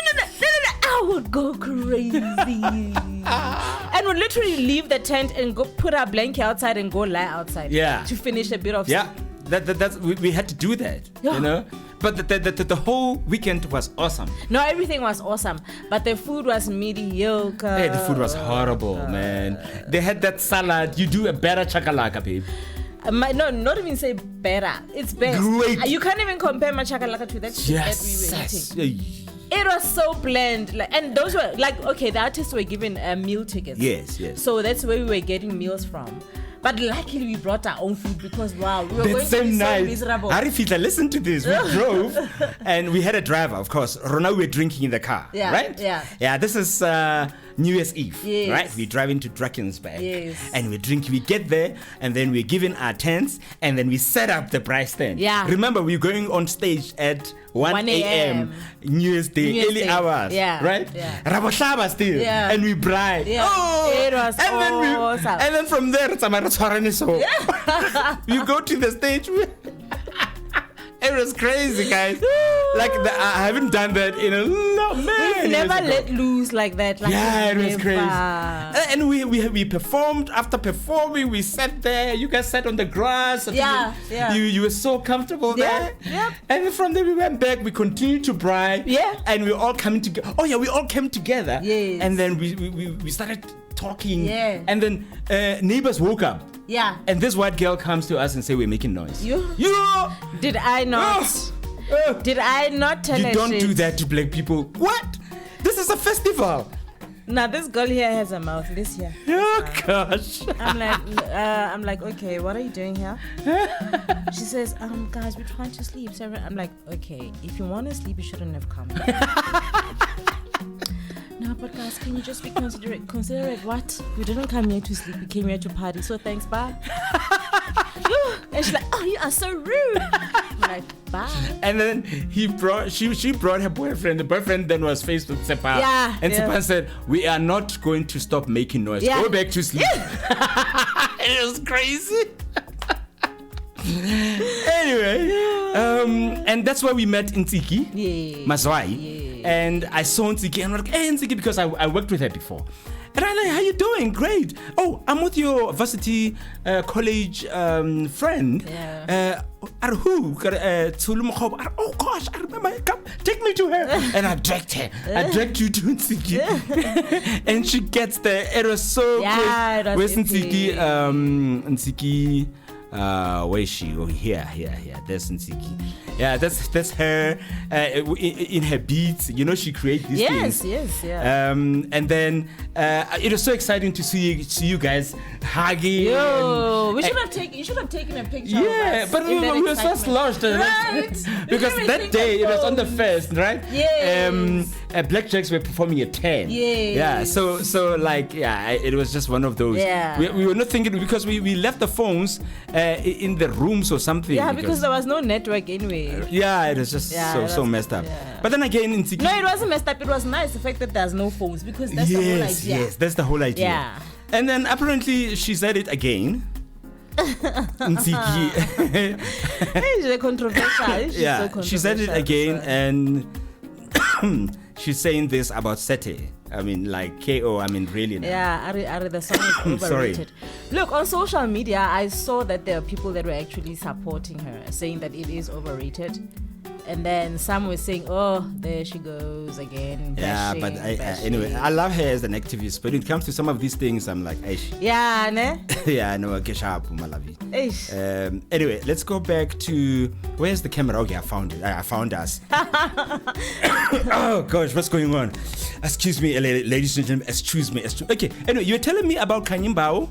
I would go crazy. And would literally leave the tent and go put our blanket outside and go lie outside. To finish a bit of sleep. That's we had to do that. You know? But the whole weekend was awesome. No, everything was awesome. But the food was mediocre. Hey, the food was horrible, man. They had that salad. You do a better chakalaka, babe. No, not even say better. It's best. Great. You can't even compare my chakalaka to that shit that we were eating. It was so bland. And those were the artists were given meal tickets. Yes. So that's where we were getting meals from. But luckily we brought our own food because we were going to be so miserable. Harifita, listen to this. We drove and we had a driver, of course. Rona, we were drinking in the car, right? Yeah, this is New Year's Eve, right? We drive into Drakensberg and we drink. We get there and then we're given our tents and then we set up the price tent. Remember, we're going on stage at 1 a.m. New Year's Day, early hours, right? Raboshaba still, and we bribe. It was awesome. And then from there, it's you go to the stage. It was crazy, guys. I haven't done that in a long man. We've never let loose like that. It was crazy. And we performed. After performing, we sat there. You guys sat on the grass. You were so comfortable there. And from there we went back. We continued to bribe. And we all coming together. We all came together. And then we started talking. And then neighbors woke up. And this white girl comes to us and say we're making noise. Did I not? Did I not tell her? You don't do that to black people. What? This is a festival. Now this girl here has a mouth. This here. Oh gosh. I'm like, okay, what are you doing here? She says, guys, we're trying to sleep. So I'm like, okay, if you want to sleep, you shouldn't have come. No, but guys, can you just be considerate? Considerate what? We didn't come here to sleep. We came here to party. So thanks, bye. And she's like, oh, you are so rude. I'm like, bye. And then she brought her boyfriend. The boyfriend then was faced with Sepa. And Sepa said, we are not going to stop making noise. Go back to sleep. It was crazy. Anyway, and that's where we met Ntsiki Mazwai. And I saw Ntsiki and I'm like, hey Ntsiki, because I worked with her before. And I'm like, how you doing? Great. Oh, I'm with your varsity college friend. Who? Oh gosh, I remember. Come, take me to her. And I dragged her. I dragged you to Ntsiki. And she gets there. It was so good. Where's Ntsiki? Ntsiki. Where is she? Oh, here. That's Ntsiki. Yeah, that's her in her beats. You know, she creates these things. Yes. And then it was so exciting to see you guys hugging. You should have taken a picture. Yeah, of us, but we were so lost, right? Because that day it was on the 1st, right? Yes. Blackjacks were performing at 10. Yeah. So it was just one of those. We were not thinking because we left the phones in the rooms or something. Yeah, because there was no network anyway. Yeah, it was just so messed up. But then again, no, it wasn't messed up. It was nice the fact that there's no phones because that's the whole idea. Yes, that's the whole idea. Yeah. And then apparently she said it again. Ntsiki. She's controversial. She said it again, and she's saying this about Sete. I mean, like KO. I mean, really. Now. Yeah, Ari, the song is overrated. Look, on social media, I saw that there are people that were actually supporting her, saying that it is overrated. And then some were saying, oh, there she goes again. Yeah, bashing, but bashing. anyway, I love her as an activist. But when it comes to some of these things, I'm like, Aish. Yeah, ne? Yeah, I know. Get sharp, my love. Aish. Anyway, let's go back to where's the camera? Okay, I found it. I found us. Oh gosh, what's going on? Excuse me, ladies and gentlemen. Excuse me. Okay. Anyway, you were telling me about KHANYI MBAU.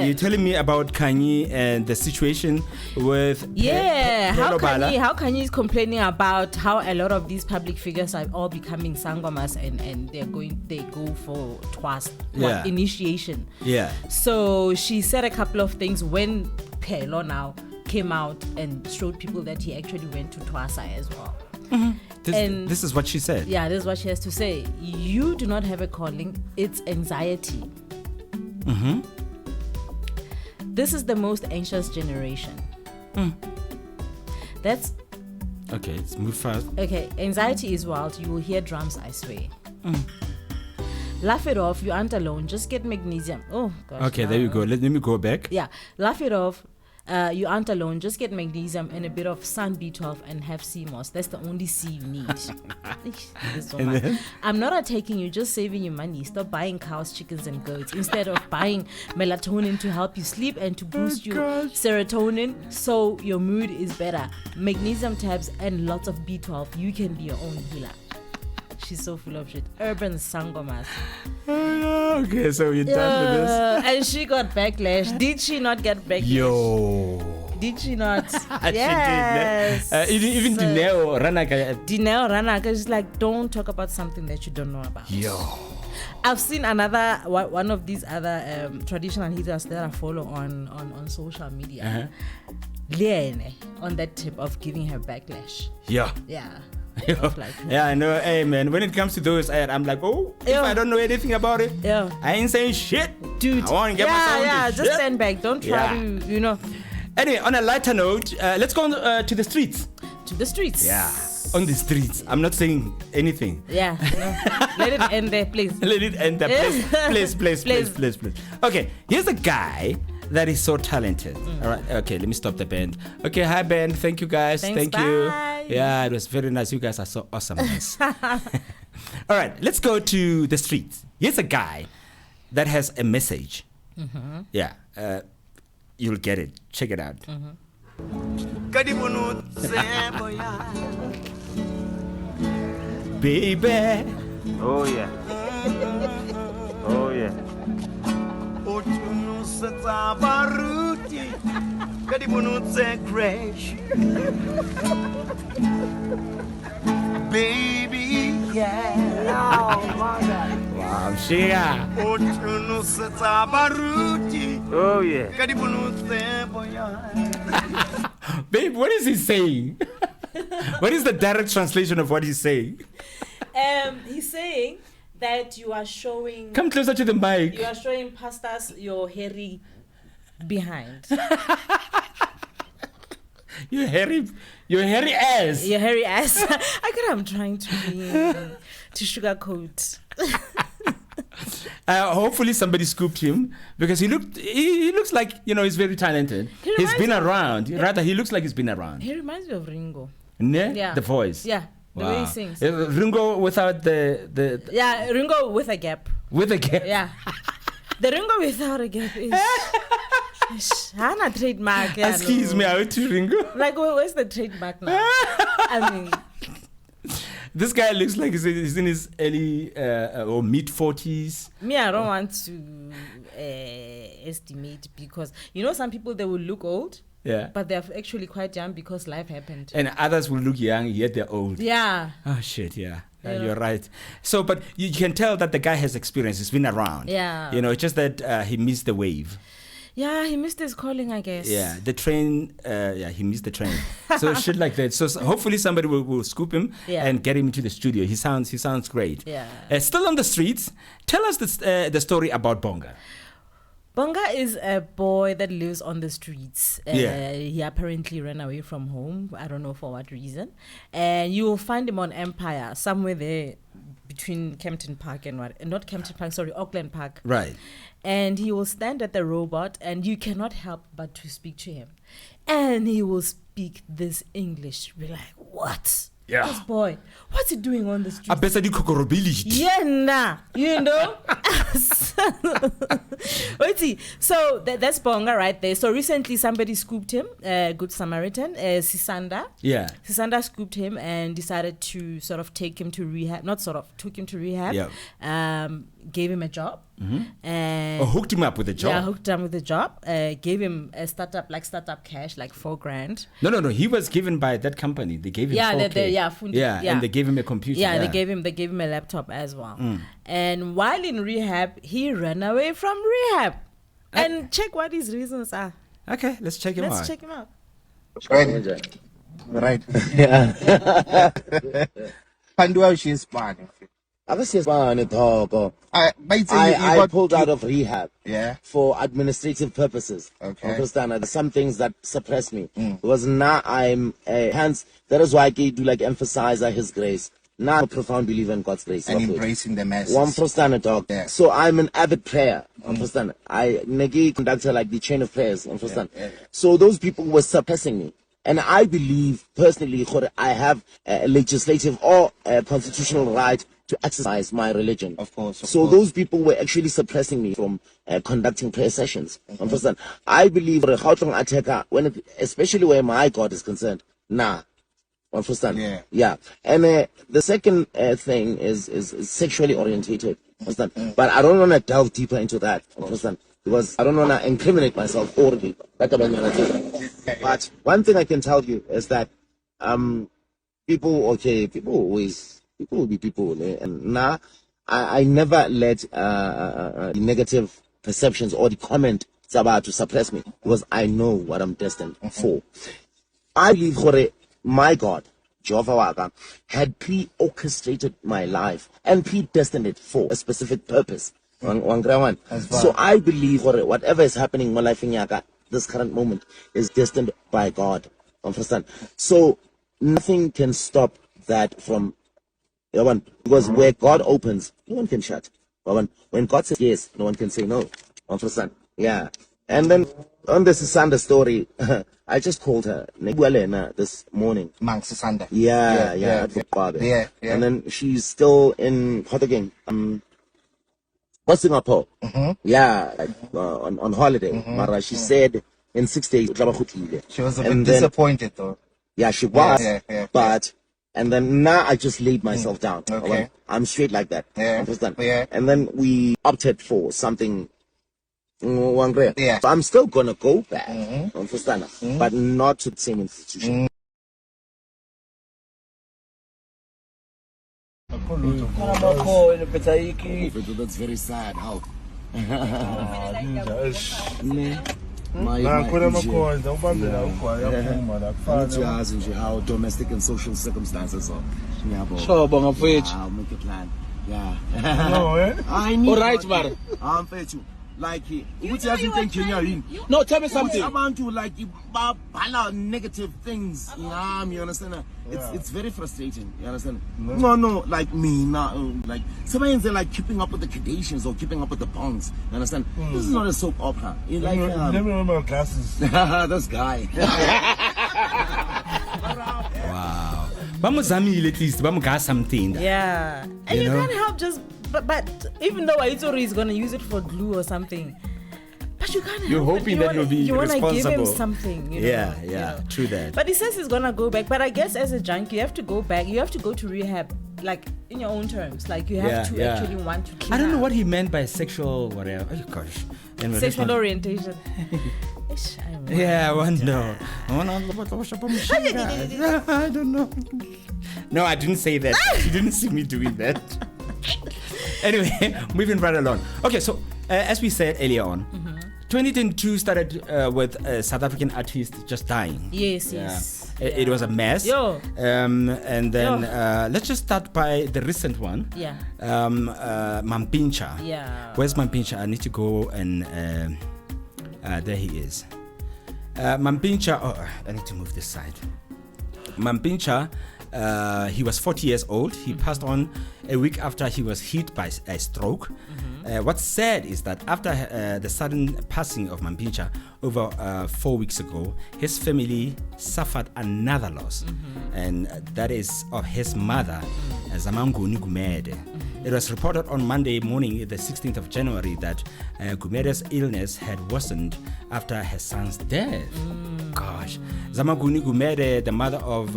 You're telling me about KHANYI and the situation with how BALA. KHANYI is complaining about how a lot of these public figures are all becoming sangomas and they go for twas initiation. Yeah. So she said a couple of things when PHELO now came out and showed people that he actually went to Twasa as well. This is what she said. Yeah, this is what she has to say. You do not have a calling, it's anxiety. Mm-hmm. This is the most anxious generation. That's okay. Let's move fast. Okay, anxiety is wild. You will hear drums, I swear. Laugh it off. You aren't alone. Just get magnesium. Oh gosh. Okay, there you go. Let me go back. Yeah, laugh it off. You aren't alone. Just get magnesium and a bit of sun B12 and have sea moss. That's the only C you need. So I'm not attacking you, just saving you money. Stop buying cows, chickens, and goats instead of buying melatonin to help you sleep and to boost your serotonin so your mood is better. Magnesium tabs and lots of B12. You can be your own healer. She's so full of shit. Urban sangomas. Okay, so you're done with this. And she got backlash. Did she not get backlash? Yo. Did she not? Yes. She did. Even Dineo Ranaka is like, don't talk about something that you don't know about. Yo. I've seen another one of these other traditional healers that I follow on social media. Liene, on that tip of giving her backlash. Yeah. Yeah. Like, yeah, I know. Hey, man, when it comes to those, I'm like, if I don't know anything about it, I ain't saying shit. Dude. I want to get myself just shit. stand back. Don't try to, Anyway, on a lighter note, let's go to the streets. To the streets. Yeah. On the streets. I'm not saying anything. Yeah. No. Let it end there, please. Let it end there, please. Please. Okay, here's a guy that is so talented. All right. Okay, let me stop the band. Okay, hi band. Thank you guys. Thanks, Thank you. Yeah, it was very nice. You guys are so awesome. All right, let's go to the streets. Here's a guy that has a message. Yeah, you'll get it. Check it out. Baby. Oh yeah. Oh yeah. Baby, yeah. Oh my God. Wow, Shia. Oh yeah. Babe, what is he saying? What is the direct translation of what he's saying? He's saying that you are showing. Come closer to the mic. You are showing pastors your hairy behind. Your hairy ass. Your hairy ass. I'm trying to sugarcoat. Hopefully somebody scooped him because he looks like he's very talented. He's been around. Rather, he looks like he's been around. He reminds me of Ringo. Yeah. The voice. Yeah. The way he sings. Ringo without the Yeah, Ringo with a gap. With a gap. Yeah. The Ringo without a gap is Hana trademark. Yeah, excuse me, how to Ringo? Like, where's the trademark now? I mean, this guy looks like he's in his early or mid 40s. Me, I don't want to estimate because some people they will look old. Yeah. But they're actually quite young because life happened. And others will look young, yet they're old. Yeah. Oh, shit, yeah. You're right. So, but you can tell that the guy has experience. He's been around. Yeah. It's just that he missed the wave. Yeah, he missed his calling, I guess. Yeah, the train, he missed the train. So shit like that. So hopefully somebody will scoop him and get him into the studio. He sounds great. Yeah. Still on the streets, tell us the story about Bonga. Bonga is a boy that lives on the streets. He apparently ran away from home. I don't know for what reason. And you will find him on Empire, somewhere there between Auckland Park. Right. And he will stand at the robot and you cannot help but to speak to him. And he will speak this English. We're like, what? Yeah. This boy, what's he doing on the street? I bet that you Yeah, nah, you know. Wait, see. So that's Bonga right there. So recently somebody scooped him, Good Samaritan, Sisanda. Yeah. Sisanda scooped him and decided to sort of take him to rehab. Not sort of, took him to rehab. Yeah. Gave him a job. And hooked him up with a job. Yeah, hooked him with a job. Gave him a startup cash, like $4,000. No. He was given by that company. They gave him 4K. And they gave him a computer. Yeah, they gave him a laptop as well. And while in rehab, he ran away from rehab. And check what his reasons are. Okay, let's check him out. Let's check him out. Right. Yeah. Pandua, she's fine. I pulled out of rehab for administrative purposes. Okay. Understand? There's some things that suppress me. Because now I'm hence that is why I do like emphasize His grace. Now I'm a profound believer in God's grace. And embracing the masses. One understand dog. Yeah. So I'm an avid prayer. Understand? I conduct like the chain of prayers. Understand? Yeah. So those people were suppressing me. And I believe personally I have a legislative or a constitutional right to exercise my religion. Of course. So those people were actually suppressing me from conducting prayer sessions. Understand? I believe when especially where my God is concerned. Nah. Understand? Yeah. And the second thing is sexually orientated. Understand? But I don't want to delve deeper into that. Understand? Because I don't want to incriminate myself already. But one thing I can tell you is that people will be people. And now I never let the negative perceptions or the comment about to suppress me, because I know what I'm destined for. I believe my God, Jehovah Waka, had pre-orchestrated my life and predestined it for a specific purpose. So I believe whatever is happening in my life in Yaka, this current moment, is destined by God. Understand? So nothing can stop that from, because where God opens, no one can shut. When God says yes, no one can say no. Understand? Yeah. And then on the Sisanda story, I just called her this morning. Mang Sisanda. Yeah. And then she's still in Singapore. Yeah, on holiday. Mara, she said in 6 days. She was a bit disappointed though. Yeah, she was. But and then now I just laid myself down. Okay. I'm straight like that. Understand? Yeah. And then we opted for something. So I'm still gonna go back. Understand? But not to the same institution. That's very sad. How? How domestic and social circumstances are. Sure, I'll make a plan. Yeah. I need. All right, man. I'm fair too. Like, which hasn't been Kenya. No, tell me something. I'm on to like BALA negative things. Yeah, you understand? It's very frustrating. You understand? No, like me, like sometimes they're like keeping up with the Kardashians or keeping up with the Pongs. You understand? This is not a soap opera. You like let me remember glasses. This guy. Wow. Bamuzamile at least. Bamuga something. Yeah. And you can't help just. But even though Aitori is going to use it for glue or something, but you can't help You're hoping that he'll be responsible. You want to give him something. You know, true that. But he says he's going to go back. But I guess as a junkie, you have to go back. You have to go to rehab, like, in your own terms. Like, you have to actually want to clean I don't know up. what he meant by sexual whatever. Oh, gosh. Anyway, sexual orientation. Yeah, I wonder. I don't know. No, I didn't say that. You didn't see me doing that. Anyway, moving right along. Okay, so as we said earlier on, 2022 started with a South African artist just dying. Yes. It was a mess. And then let's just start by the recent one. Yeah. Mampintsha. Yeah. Where's Mampintsha? I need to go and there he is. Mampintsha. Oh, I need to move this side. Mampintsha He was 40 years old. He passed on a week after he was hit by a stroke. What's sad is that after the sudden passing of Mampintsha over 4 weeks ago, his family suffered another loss, and that is of his mother, Zamanguni Gumede. It was reported on Monday morning, the 16th of January, that Gumede's illness had worsened after her son's death. Gosh. Zamanguni Gumede, the mother of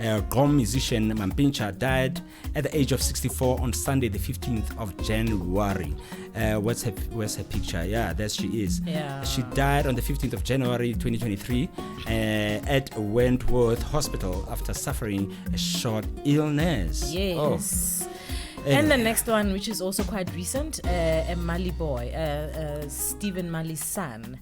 Gqom musician Mampintsha, died at the age of 64 on Sunday, the 15th of January. Where's her picture? Yeah, there she is. Yeah. She died on the 15th of January 2023 at Wentworth Hospital after suffering a short illness. Yes. And the next one, which is also quite recent, a Mali boy, Stephen Mali's son.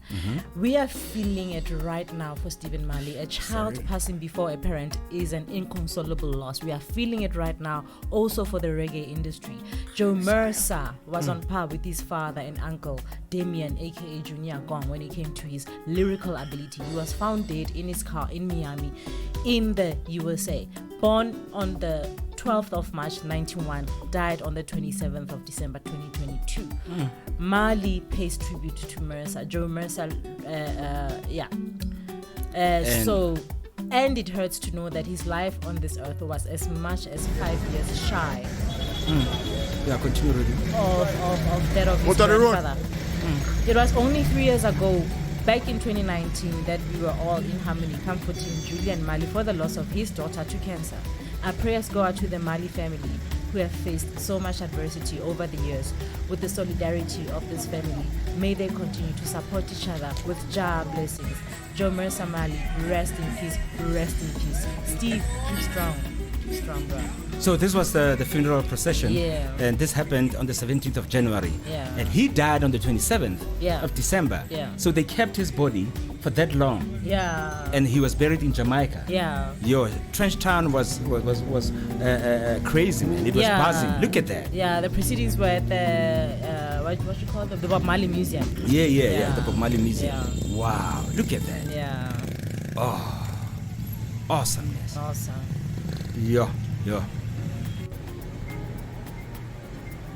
We are feeling it right now for Stephen Mali. A child passing before a parent is an inconsolable loss. We are feeling it right now also for the reggae industry. Joe Mercer was on par with his father and uncle, Damien, aka Junior Gong, when it came to his lyrical ability. He was found dead in his car in Miami, in the USA. Born on the 12th of March 91, died on the 27th of December 2022. Mali pays tribute to Mercer, Joe Mercer. And it hurts to know that his life on this earth was as much as 5 years shy Continue reading. of that of his grandfather. It was only 3 years ago, back in 2019, that we were all in harmony, comforting Julian Mali for the loss of his daughter to cancer. Our prayers go out to the Mali family, who have faced so much adversity over the years. With the solidarity of this family, may they continue to support each other with Jah blessings. Joe Mercer Mali, rest in peace, rest in peace. Steve, keep strong, bro. So this was the funeral procession, and this happened on the 17th of January, and he died on the 27th of December. So they kept his body for that long, and he was buried in Jamaica. Yo, Trench Town was crazy, man. It was buzzing. Look at that. The proceedings were at the what you call the Bob Marley Museum. The Bob Marley Museum. Wow, look at that. Oh, awesomeness. Awesome. Yeah.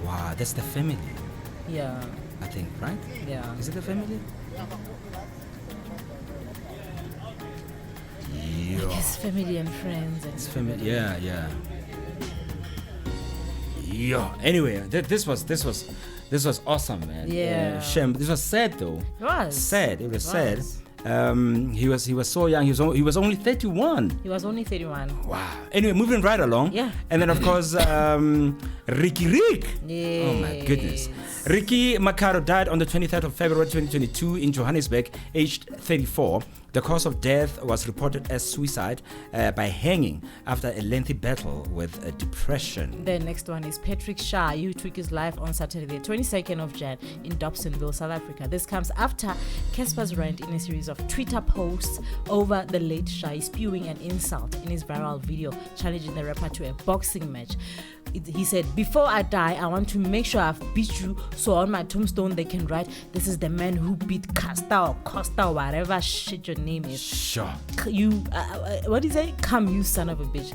Wow, that's the family. I think, right? Is it the family? His family and friends. His family, Anyway, this was awesome, man. Shame. This was sad though. It was sad. It was sad. He was so young. He was only 31. He was only 31. Wow. Anyway, moving right along. And then of course, Ricky Rick. Oh my goodness. Ricky Makaro died on the 23rd of February 2022 in Johannesburg, aged 34. The cause of death was reported as suicide by hanging after a lengthy battle with depression. The next one is Patrick Shah, who took his life on Saturday, the 22nd of Jan in Dobsonville, South Africa. This comes after Casper's rant in a series of Twitter posts over the late Shah, spewing an insult in his viral video challenging the rapper to a boxing match. He said, "Before I die, I want to make sure I've beat you, so on my tombstone they can write, this is the man who beat Costa or Costa, whatever shit your name is. Sure. You, what do you say? Come, you son of a bitch."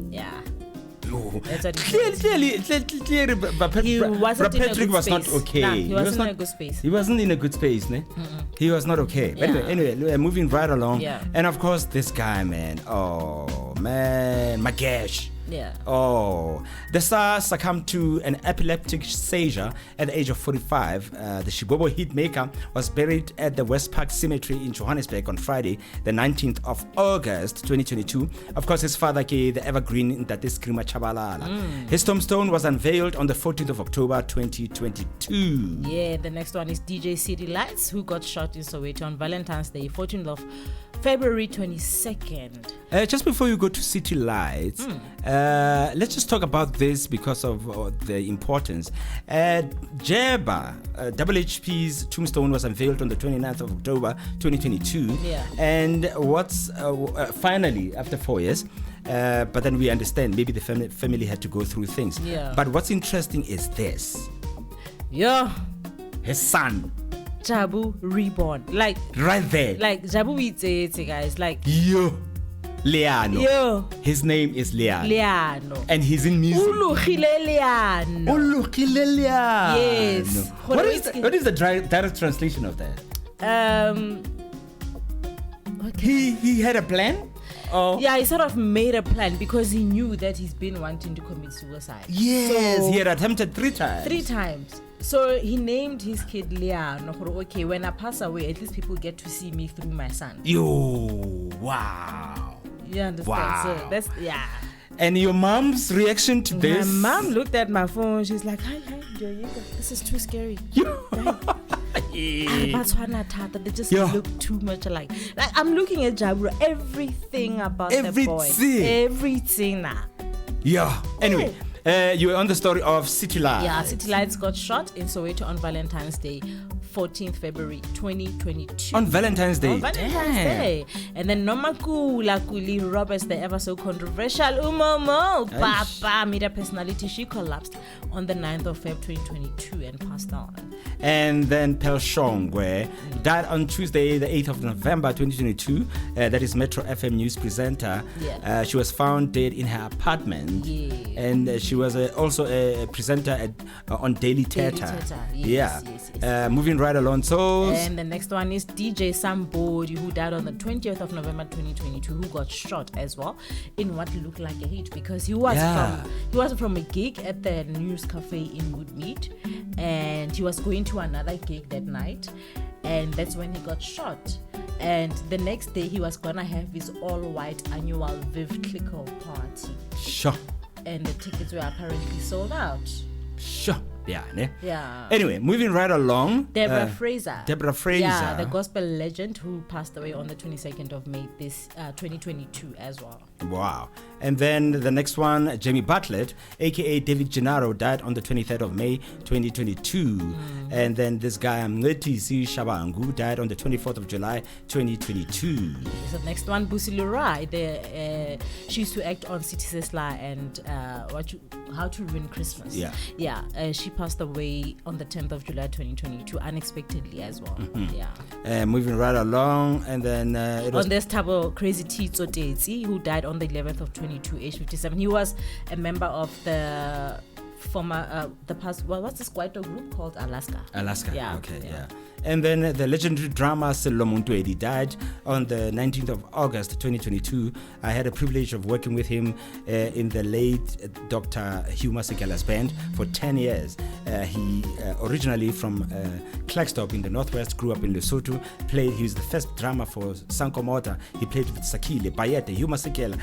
Yeah. That's what clearly, but Patrick was not okay. Nah, he wasn't in a good space. He wasn't in a good space, ne? He was not okay. But anyway, moving right along. And of course, this guy, man. Oh, man. Magesh. Oh, the star succumbed to an epileptic seizure at the age of 45. The Shibobo hitmaker was buried at the West Park Cemetery in Johannesburg on Friday, the 19th of August 2022. Of course, his father, the evergreen Ntate Skrima Chabalala. His tombstone was unveiled on the 14th of October 2022. The next one is DJ City Lights, who got shot in Soweto on Valentine's Day, 14th of February 22nd. Just before you go to City Lights, let's just talk about this because of the importance. Jeba, WHP's tombstone was unveiled on the 29th of October 2022. And what's finally, after 4 years, but then we understand maybe the family had to go through things. But what's interesting is this. His son. Jabu reborn, like right there, like Jabu it's guys, like Leano. Yo. His name is Leano. Leano. And he's in music. Ulugile Leano. Ulugile Leano. Yes. What is the direct translation of that? He had a plan? Oh. Yeah, he sort of made a plan because he knew that he's been wanting to commit suicide. Yes, so, he had attempted 3 times. 3 times. So he named his kid Leano. Okay, when I pass away, at least people get to see me through my son. Yo, wow. You understand? Wow. So that's, yeah. And your mom's reaction to this? My mom looked at my phone. She's like, hi, this is too scary. They just look too much alike. Like, I'm looking at Jabura, everything about the boy. Everything now. Yeah. Anyway, you were on the story of City Lights. Yeah, City Lights got shot in Soweto on Valentine's Day, 14th February 2022. On Valentine's Day? On Valentine's Day. And then Nomakula Kuli Roberts, the ever so controversial Umomo Papa media personality, she collapsed on the 9th of February 2022 and passed on. And then Pel Shongwe died on Tuesday, the 8th of November 2022. That is Metro FM news presenter. Yeah. She was found dead in her apartment. Yeah. And she was also a presenter on Daily Theatre. Yes. Moving right along. So, and the next one is DJ Sambodi, who died on the 20th of November 2022, who got shot as well in what looked like a hit because he was from a gig at the News Cafe in Woodmead, and he was going to another gig that night, and that's when he got shot. And the next day he was gonna have his all-white annual Viv Clickle party. Sure. And the tickets were apparently sold out. Sure. Yeah. Yeah. Anyway, moving right along. Deborah Fraser. Yeah, the gospel legend who passed away on the 22nd of May this 2022 as well. Wow. And then the next one, Jamie Bartlett, aka David Gennaro, died on the 23rd of May 2022. And then this guy, NATHI Shabangu, died on the 24th of July 2022. So the next one, Busi Lurai, she used to act on City Sesla and How to Ruin Christmas. Yeah. She passed away on the 10th of July 2022 unexpectedly as well. Yeah. Moving right along, and then it was on this table, Crazy Tito Tetsi, who died on the 11th of 22, age 57. He was a member of the former what's this Kwaito group called Alaska. Yeah. Okay. Yeah. And then the legendary drummer Sello Montwedi died on the 19th of August 2022. I had a privilege of working with him in the late Dr. Hugh Masekela's band for 10 years. He originally from Klerksdorp in the northwest, grew up in Lesotho. He was the first drummer for Sanko Mota. He played with Sakile, Bayete, Hugh Masekela,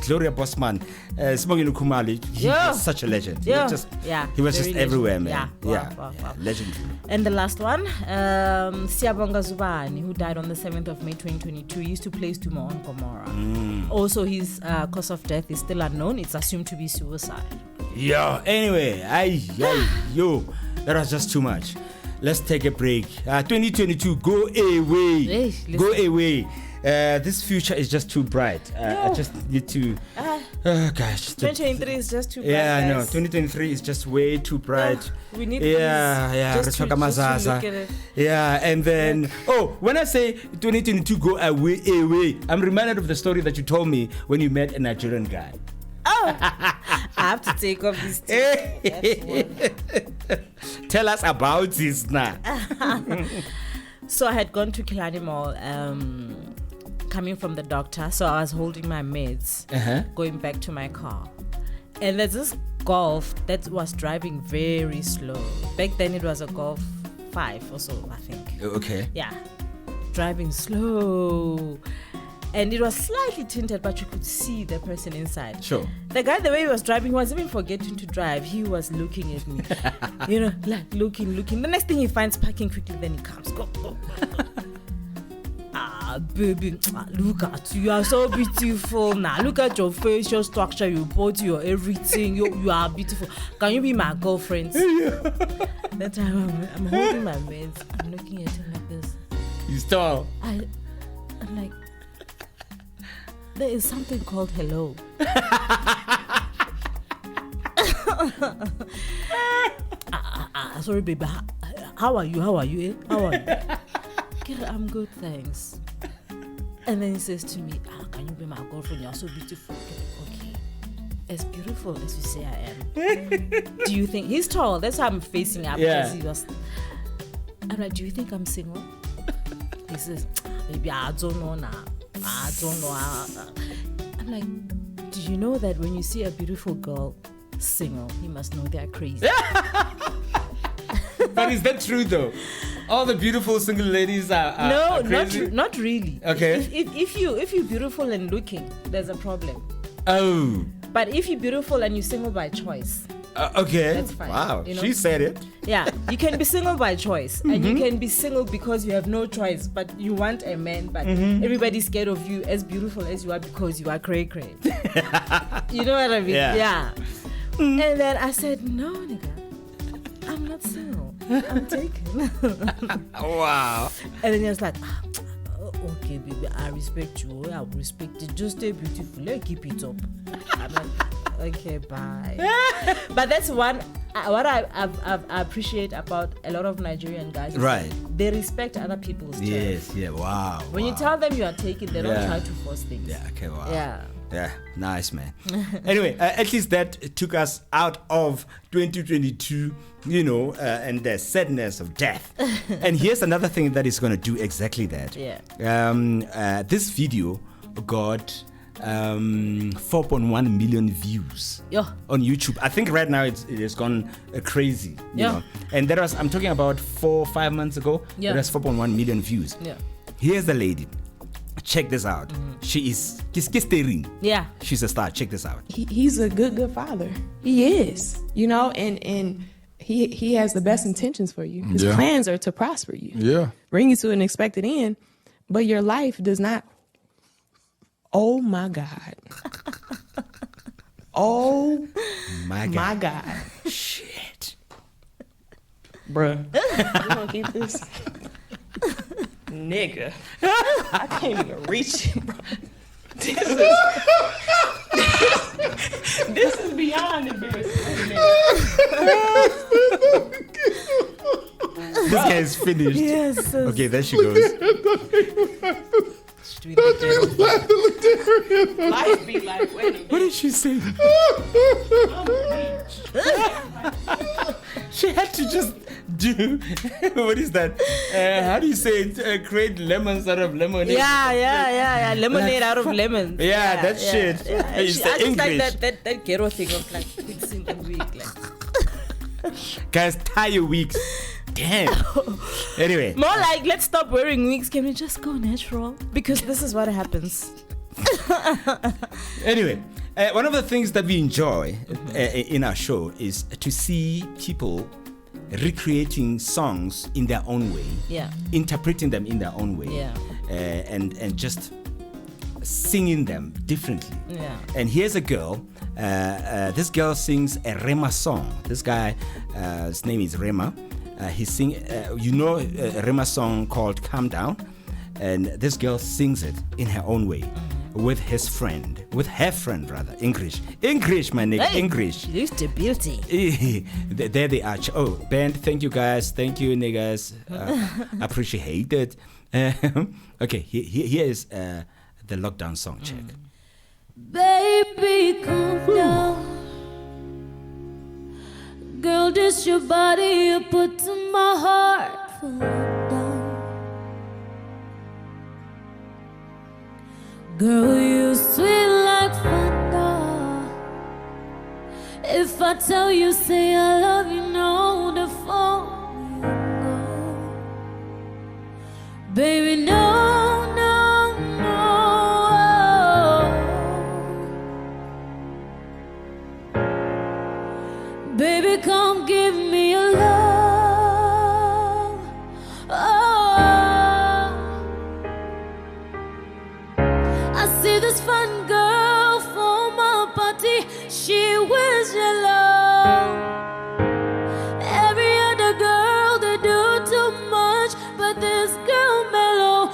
Gloria Bossman, Smogile Kumali. He was such a legend. He was just everywhere, man. Wow. Legendary. And the last one, Siyabonga Zubani, who died on the 7th of May 2022. He used to play Stumo on Gomorrah. Also, his cause of death is still unknown. It's assumed to be suicide. Anyway, that was just too much. Let's take a break. 2022, go away. Go away. This future is just too bright. I just need to. Gosh. 2023 is just too bright. Yeah, I know. 2023 is just way too bright. We need just to look at it. Yeah, and then when I say 2022 go away, I'm reminded of the story that you told me when you met a Nigerian guy. I have to take off this Tell us about this now. So I had gone to Kilani Mall coming from the doctor, so I was holding my meds going back to my car, and there's this Golf that was driving very slow. Back then it was a Golf 5 or so, I think. Okay. Yeah, driving slow, and it was slightly tinted, but you could see the person inside. Sure. The guy, the way he was driving, he wasn't even forgetting to drive. He was looking at me, like looking. The next thing he finds parking quickly, then he comes. Go. Baby, look at you. You are so beautiful now. Look at your facial structure, your body, your everything. You are beautiful. Can you be my girlfriend? That time I'm holding my meds. I'm looking at him like this. He's tall. I'm like, there is something called hello. Sorry, baby. How are you? How are you? I'm good, thanks. And then he says to me, can you be my girlfriend? You're so beautiful. Okay. As beautiful as you say I am. Do you think he's tall? That's how I'm facing up. Yeah. He was, I'm like, do you think I'm single? He says, maybe I don't know now. I don't know. I'm like, do you know that when you see a beautiful girl single, you must know they're crazy. But is that true though? All the beautiful single ladies are crazy? Not really. Okay. If you're beautiful and looking, there's a problem. Oh. But if you're beautiful and you're single by choice, okay. that's fine. Wow. You know? She said it. Yeah, you can be single by choice, and you can be single because you have no choice, but you want a man, but everybody's scared of you as beautiful as you are because you are cray. You know what I mean? Yeah. And then I said, no, nigga, I'm not single. I'm taken. Wow. And then he was like, okay, baby, I respect you. I will respect it. Just stay beautiful. Let's keep it up. I'm like, okay, bye. But that's what I appreciate about a lot of Nigerian guys. Right. They respect other people's terms. Yes, yeah, wow. When you tell them you are taken, they don't try to force things. Yeah, okay, wow. Yeah, nice, man. Anyway, at least that took us out of 2022, you know, and the sadness of death. And here's another thing that is going to do exactly that. Yeah. This video got 4.1 million views on YouTube. I think right now it has gone crazy. You know? And that was, I'm talking about 4 or 5 months ago. It has 4.1 million views. Yeah. Here's the lady. Check this out. She is Kiskistering. Yeah. She's a star. Check this out. He's a good father. He is, you know, and he has the best intentions for you. His plans are to prosper you. Yeah. Bring you to an expected end, but your life does not. Oh my God. Oh my God. Shit. Bruh. You gonna keep this? Nigga. I can't even reach it, bro. This is beyond embarrassing. This guy is finished. Yes. Okay, there she goes. Life be like, wait a minute. What did she say? She had to just do, what is that? How do you say it? Create lemons out of lemonade. Yeah. Lemonade out of lemons. Yeah, that shit. Yeah. It's I the just English. like that ghetto thing of like fixing a wig. Like. Guys, tie your wigs. Damn. Anyway. More like, let's stop wearing wigs. Can we just go natural? Because this is what happens. Anyway, one of the things that we enjoy in our show is to see people recreating songs in their own way, interpreting them in their own way, and just singing them differently. And here's a girl. This girl sings a Rema song. This guy, his name is Rema. He sing, a Rema song called "Calm Down," and this girl sings it in her own way. With her friend, English, my nigga, hey, English. Used to beauty. There they are. Oh, band, thank you guys, thank you niggas, appreciate it. Okay, here is the lockdown song. Check. Baby, calm down. Girl, this your body you put to my heart for lockdown. Girl, you sweet like Fanta. If I tell you, say I love you, know the phone, you know. Baby, no, no, no. Baby, come give me your love. I see this fun girl for my party. She wears yellow. Every other girl, they do too much, but this girl mellow.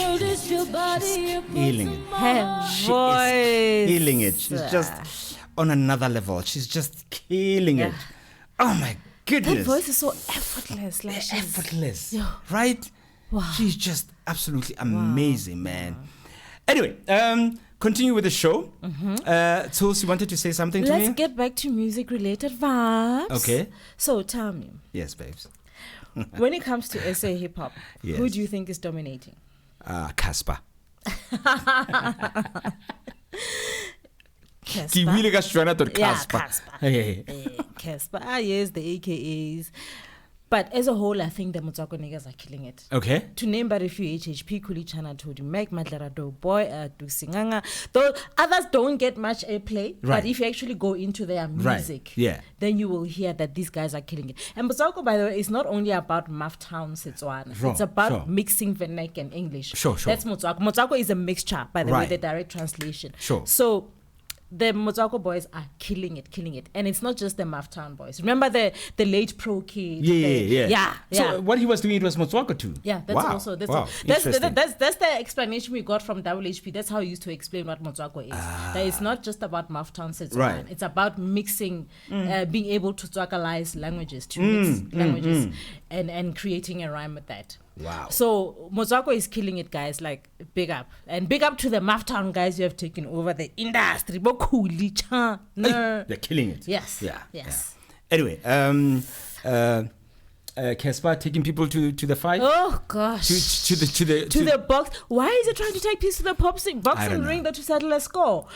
world is your body. Killing it. Her She voice. is killing it. She's just on another level. She's just killing it. Oh my goodness. That voice is so effortless. Like she's effortless. Right? Wow. She's just absolutely amazing, man. Anyway, continue with the show. Tools, you wanted to say something to me? Let's get back to music-related vibes. Okay. So tell me. Yes, babes. When it comes to SA hip-hop, Yes. who do you think is dominating? CASSPER. CASSPER. Yeah, CASSPER. CASSPER. Yes, the AKAs. But as a whole, I think the Motswako niggas are killing it. Okay. To name but a few, HHP, KHULI, CHANA, Todi, Mac, Madlarado, Boy, Dusinganga. Though others don't get much airplay, but if you actually go into their music, then you will hear that these guys are killing it. And Motswako, by the way, is not only about Maftown Setswana. It's about mixing Vernac and English. That's Motswako. Motswako is a mixture, by the way, the direct translation. So the Motswako boys are killing it. And it's not just the Maftown boys. Remember the late Pro Kid? Yeah. So what he was doing, it was Motswako too? Yeah, that's also... That's the explanation we got from WHP. That's how he used to explain what Motswako is. That it's not just about Maftown Setswana. It's about mixing, being able to Tswakalize languages, to mix languages and creating a rhyme with that. Wow. So Motswako is killing it, guys. Like, big up. And big up to the Maftown guys who have taken over the industry. KHULI, CHANA. They're killing it. Yes. Yes. Anyway, CASSPER taking people to the fight. Oh gosh. To the box. Why is it trying to take peace to the boxing ring to settle a score?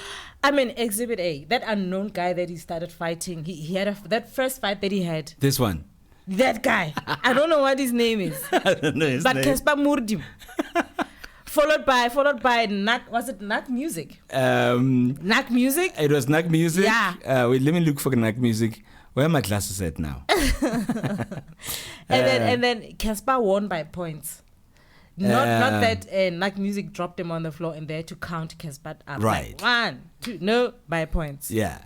I mean, Exhibit A, that unknown guy that he started fighting. He had that first fight that he had. This one. That guy. I don't know what his name is. I don't know his but name. CASSPER Murdim. Followed by Nak. Was it Nak Music? Nak Music? It was Nak Music. Yeah. Wait, let me look for Nak Music. Where are my glasses at now? and then CASSPER won by points. Not that Nak Music dropped him on the floor and they had to count CASSPER up. Right. Like 1, 2, no, by points. Yeah.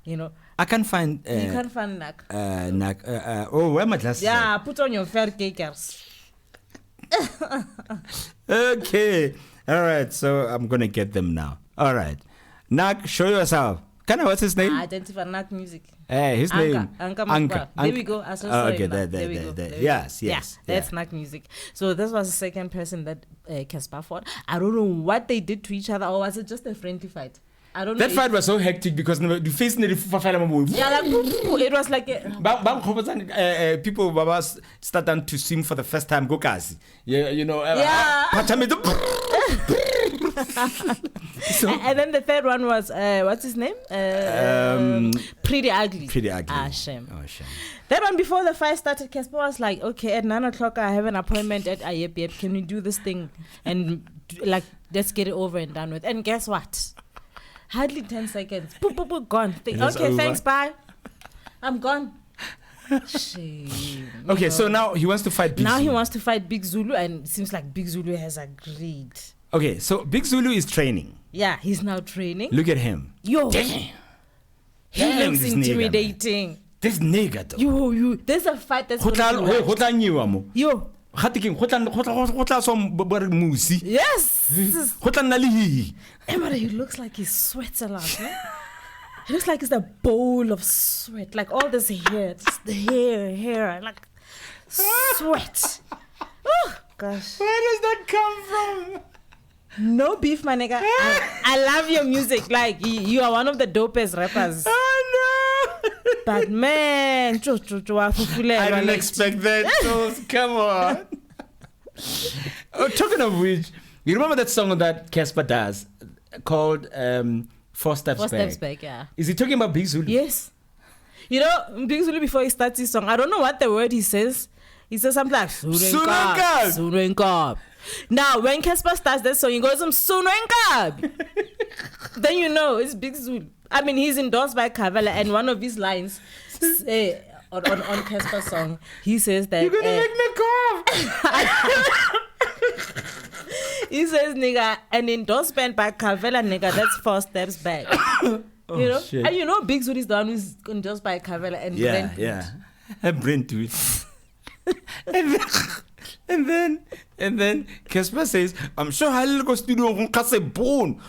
You know. I can't find... you can't find Nak. Nak. Where are my glasses Yeah, at? put on your fair cakers. Okay. All right. So I'm going to get them now. All right. Nak, show yourself. What's his name? Identify Nak Music. Hey, his name. Anka. There we go. Okay, there. Yes. That's Nak Music. So this was the second person that CASSPER fought. I don't know what they did to each other, or was it just a friendly fight? I don't know. That fight was so hectic because the face in the it was like people started to swim for the first time. Go Kazi. You know. And then the third one was what's his name? Pretty Ugly. Shame. That one, before the fight started, CASSPER was like, okay, at 9 o'clock I have an appointment at Ayep. Can we do this thing and let's get it over and done with? And guess what? Hardly 10 seconds. Boop, boop, boop, gone. Okay, thanks, bye. I'm gone. Shame. Okay, so now he wants to fight Big Zulu. Now he wants to fight Big Zulu, and it seems like Big Zulu has agreed. Okay, so Big Zulu is training. Yeah, he's now training. Look at him. Yo. Damn. He looks intimidating. This nigga, though. Yo. There's a fight that's going to be watched. Yo. Yes. Emma, he looks like he sweats a lot. Eh? He looks like it's a bowl of sweat. Like all this hair. Just the hair. Like sweat. Oh, gosh. Where does that come from? No beef, my nigga. I love your music. Like, you are one of the dopest rappers. Oh, no. But, man. I didn't expect that. Come on. Talking of which, you remember that song that CASSPER does called 4 Steps Back? 4 Steps Back, yeah. Is he talking about Big Zulu? Yes. You know, Big Zulu, before he starts his song, I don't know what the word he says. He says something like Surenkab. Now, when CASSPER starts that song, he goes Surenkab. Then you know it's Big Zulu. I mean, he's endorsed by Kavela, and one of his lines on CASSPER's song, he says that you're gonna make me cough. He says, nigga, an endorsement by Kavela, nigga, that's 4 steps back. You know? Shit. And you know Big Zulu is the one who's endorsed by Kavela and Brent. Yeah. Brent to it. And then Casper says, I'm sure I'll go studio bone.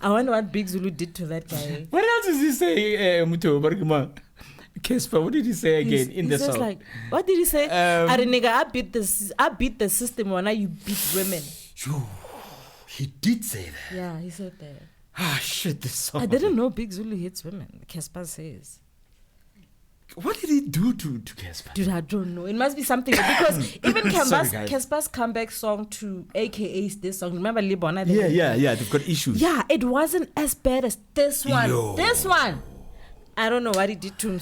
I wonder what Big Zulu did to that guy. What else does he say, Muto Barguma? Casper, what did he say again in the song? Like, what did he say? I beat the system when you beat women. He did say that. Yeah, he said that. Ah, shit, this song. I didn't know Big Zulu hits women. Casper says. What did he do to Casper? Dude, I don't know. It must be something because even Casper's comeback song to AKA's this song. Remember Libona? Yeah. They've got issues. Yeah, it wasn't as bad as this one. Yo. This one. I don't know what he did to him,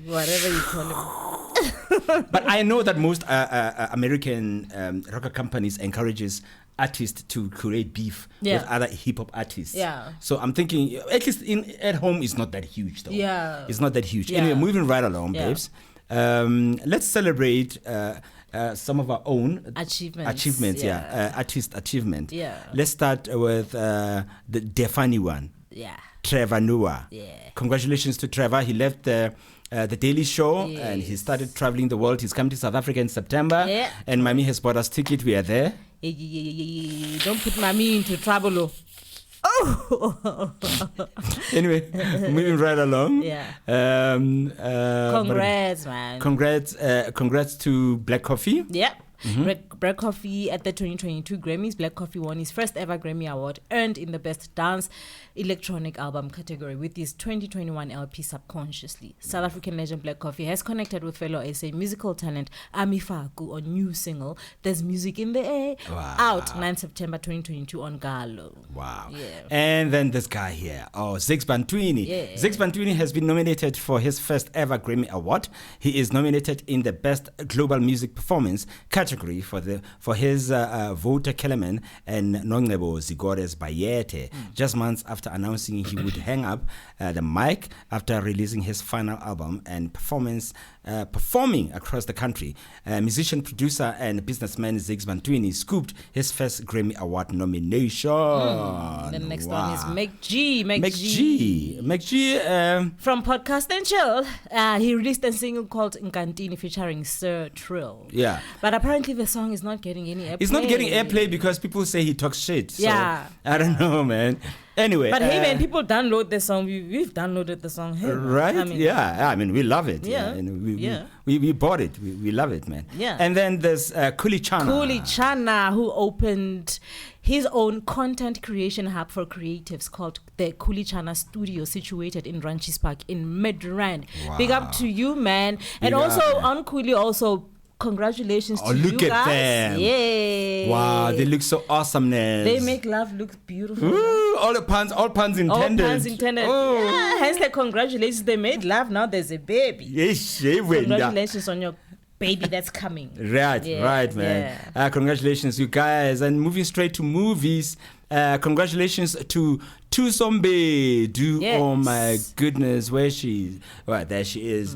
whatever you call him. But I know that most American record companies encourages artists to create beef with other hip hop artists. Yeah. So I'm thinking, at least at home, it's not that huge, though. Yeah. It's not that huge. Yeah. Anyway, moving right along, babes. Let's celebrate some of our own achievements. Artist achievement. Yeah. Let's start with the funny one. Yeah. Trevor Noah. Yeah. Congratulations to Trevor. He left the Daily Show and he started traveling the world. He's coming to South Africa in September. Yeah. And Mami has bought us ticket. We are there. Don't put Mami into trouble. Oh. Anyway, moving right along. Yeah. Congrats, man. Congrats to Black Coffee. Yeah. Black Coffee at the 2022 Grammys. Black Coffee won his first ever Grammy Award, earned in the Best Dance Electronic Album category with his 2021 LP Subconsciously. South African legend Black Coffee has connected with fellow SA musical talent Ami Faku on new single There's Music in the Air, out 9 September 2022 on Galo. Wow. Yeah. And then this guy here, Zix Bantwini. Yeah. Zix Bantwini has been nominated for his first ever Grammy Award. He is nominated in the Best Global Music Performance category for his Voter Kellerman and Nongebo Zigores Bayete, just months after announcing he would hang up the mic after releasing his final album and performing across the country. Musician, producer, and businessman Zix Bantwini scooped his first Grammy Award nomination. The next one is Meg G. From Podcast and Chill. He released a single called Nkantini featuring Sir Trill. Yeah. But apparently the song is not getting any airplay. It's not getting airplay because people say he talks shit. So yeah. I don't know, man. Anyway. But hey, man, people download the song. We've downloaded the song. Hey, right? I mean, we love it. Yeah. And we bought it. We love it, man. Yeah. And then there's CHANA, who opened his own content creation hub for creatives called the CHANA Studio, situated in Ranchis Park in Midrand. Wow. Big up to you, man. And also on CHULI also, congratulations to you guys. Look at them. Yeah. Wow, they look so awesomeness. They make love look beautiful. Ooh, all puns intended. All puns intended. Oh. Yeah, hence the congratulations. They made love, now there's a baby. Yes, congratulations on your baby that's coming. Right, man. Yeah. Congratulations, you guys. And moving straight to movies, congratulations to Tusombe. Yes. Oh my goodness, where she? Right, there she is.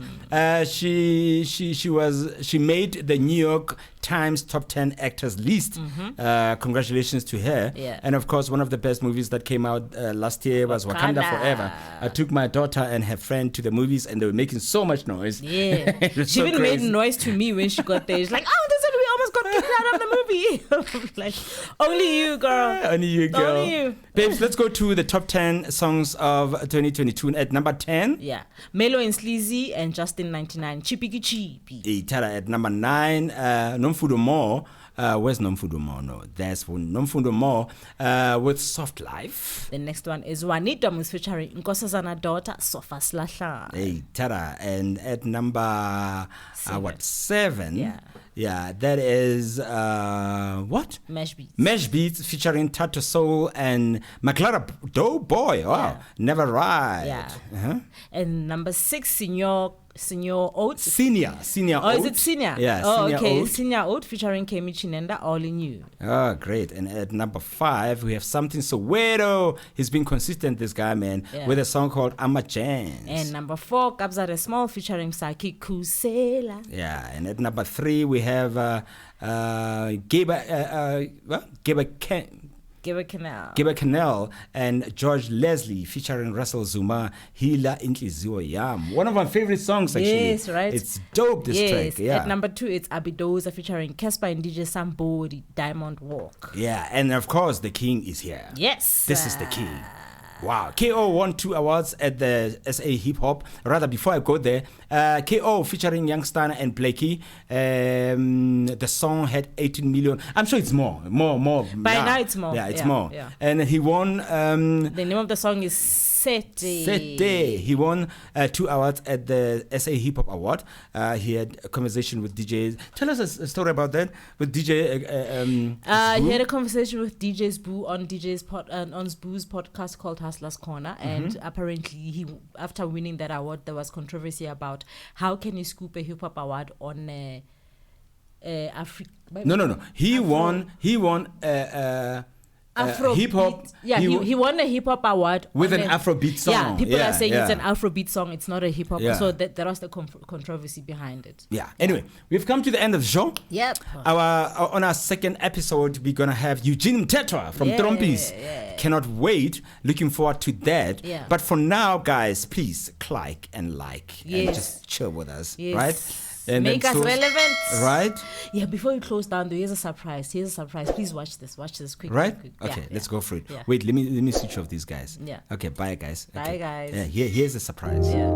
She made the New York Times top 10 actors list. Congratulations to her. Yeah. And of course, one of the best movies that came out last year was Wakanda Forever. I took my daughter and her friend to the movies, and they were making so much noise. Yeah, she even made noise to me when she got there. She's like, "Oh, this is we almost got kicked out of the movie." Like, only you, girl. Only you, girl. Only you. Babes, let's go to the top 10 songs of 2022. At number 10. Yeah. Melo and Sleazy and Justin 99. Chipiki Chipi. Itara at number 9. Nomfudo Mo. Where's Nomfudo Mo? No, that's Nomfudo Mo with Soft Life. The next one is Juanita Mus featuring Nkosazana daughter Sofa Slahla. Hey, Tara. And at number 7? Yeah, that is what? Mesh Beats. Mesh Beats featuring Tato Soul and McLaren Doughboy. Wow, Yeah. Never Ride. Yeah. And number 6, Senior Oat. Senior Oh, Oat. is it Senior? Yeah, Oh, Senior okay. Oat. Senior Oat featuring Kemi Chinenda, All in You. Oh, great. And at number 5, we have Something Soweto. He's been consistent, this guy, man, with a song called I'm a Chance. And number 4, Kabza Small featuring Saki Kusela. Yeah, and at number 3, we have Geba Gibber Canal and George Leslie featuring Russell Zuma, Hila Intlizio Yam. One of my favorite songs, actually. Yes, right? It's dope, this track. Yeah. At number 2, it's Abidoza featuring Casper and DJ Sambodi, Diamond Walk. Yeah, and of course, the king is here. Yes. This is the king. Wow. KO won 2 awards at the SA Hip Hop. Rather, before I go there, KO featuring Youngster and Blakey. The song had 18 million. I'm sure it's more. By now it's more. Yeah, it's more. Yeah. And he won... the name of the song is Sete. He won 2 awards at the SA Hip Hop Award. He had a conversation with DJs. Tell us a story about that with DJ. He had a conversation with DJ Zbu on on Zbu's podcast called Hustler's Corner, and apparently he, after winning that award, there was controversy about how can you scoop a hip hop award on Africa. No. He won. Hip hop. Yeah, he won a hip hop award with an Afrobeat song. Yeah, people are saying it's an Afrobeat song. It's not a hip hop. Yeah. So that was the controversy behind it. Yeah. Anyway, we've come to the end of the show. Yep. On our second episode, we're gonna have Eugene MTHETHWA from Trompis. Cannot wait. Looking forward to that. Yeah. But for now, guys, please click and like and just chill with us, right? And make us relevant. Right? Yeah, before we close down, here's a surprise. Please watch this quick. Right? Quick. Okay, let's go for it. Yeah. Wait, let me switch off these guys. Yeah. Okay, bye guys. Bye guys. Yeah, here's a surprise. Yeah.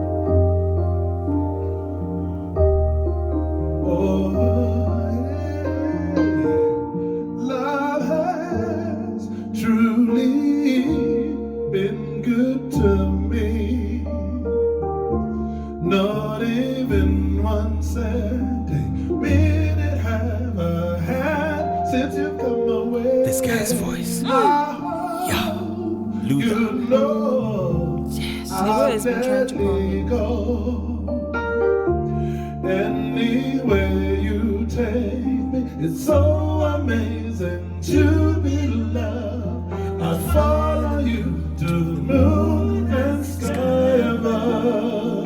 Love has truly been good to me. Not even one minute have I had since you've come away. This guy's voice. Yeah. You know, yes. I'll let me go. Anywhere you take me, it's so amazing to be loved. I follow you to the moon and sky above.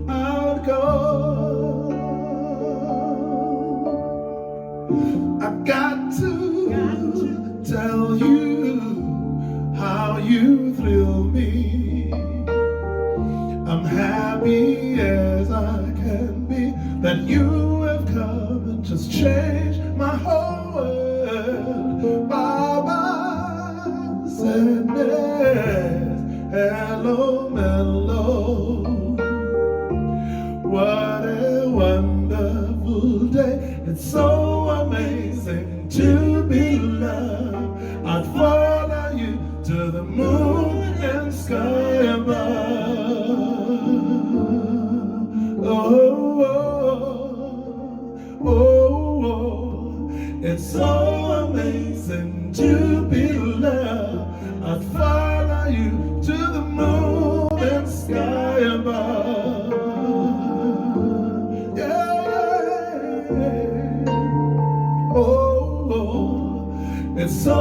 I'll go. I got to tell you how you thrill me. I'm happy as I can be that you have come and just changed my whole world. Baba sadness, hello mellow. What a wonderful day. It's so amazing to be loved. I'd follow you to the moon and sky above. Oh, it's so amazing to be loved. I'd follow you to the moon and sky above. It's so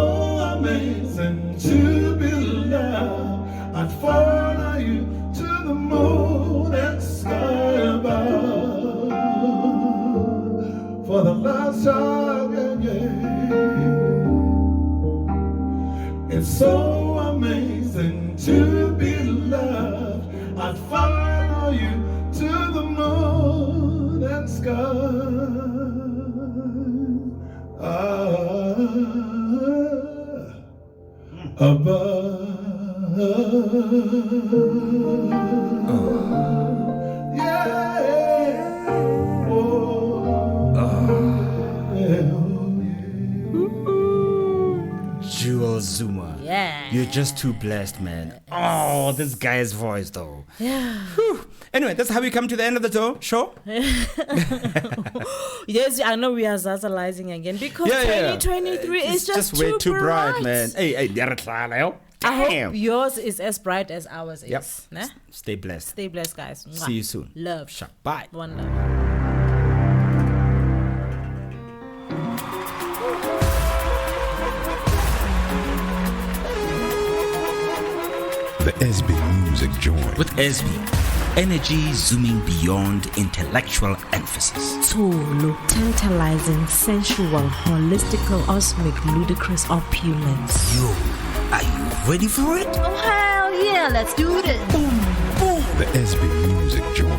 amazing to be loved. I'd follow you to the moon and sky above. For the last time, It's so amazing to be loved. I'd follow you to the moon and sky above. Jewel Zuma. Yeah. You're just too blessed, man. Oh, this guy's voice, though. Yeah. Whew. Anyway, that's how we come to the end of the show. Yes, I know we are zazzalizing again because 2023 is just way too bright, man. Hey, I hope yours is as bright as ours Yep. is. Nah? Stay blessed. Stay blessed, guys. Mwah. See you soon. Love. Bye. One love. The Ezbie Music Joint. With Ezbie. Energy zooming beyond intellectual emphasis. ZULU, tantalizing, sensual, holistical, cosmic, ludicrous opulence. Yo, are you ready for it? Oh, hell yeah, let's do this. The Ezbie Music Joint.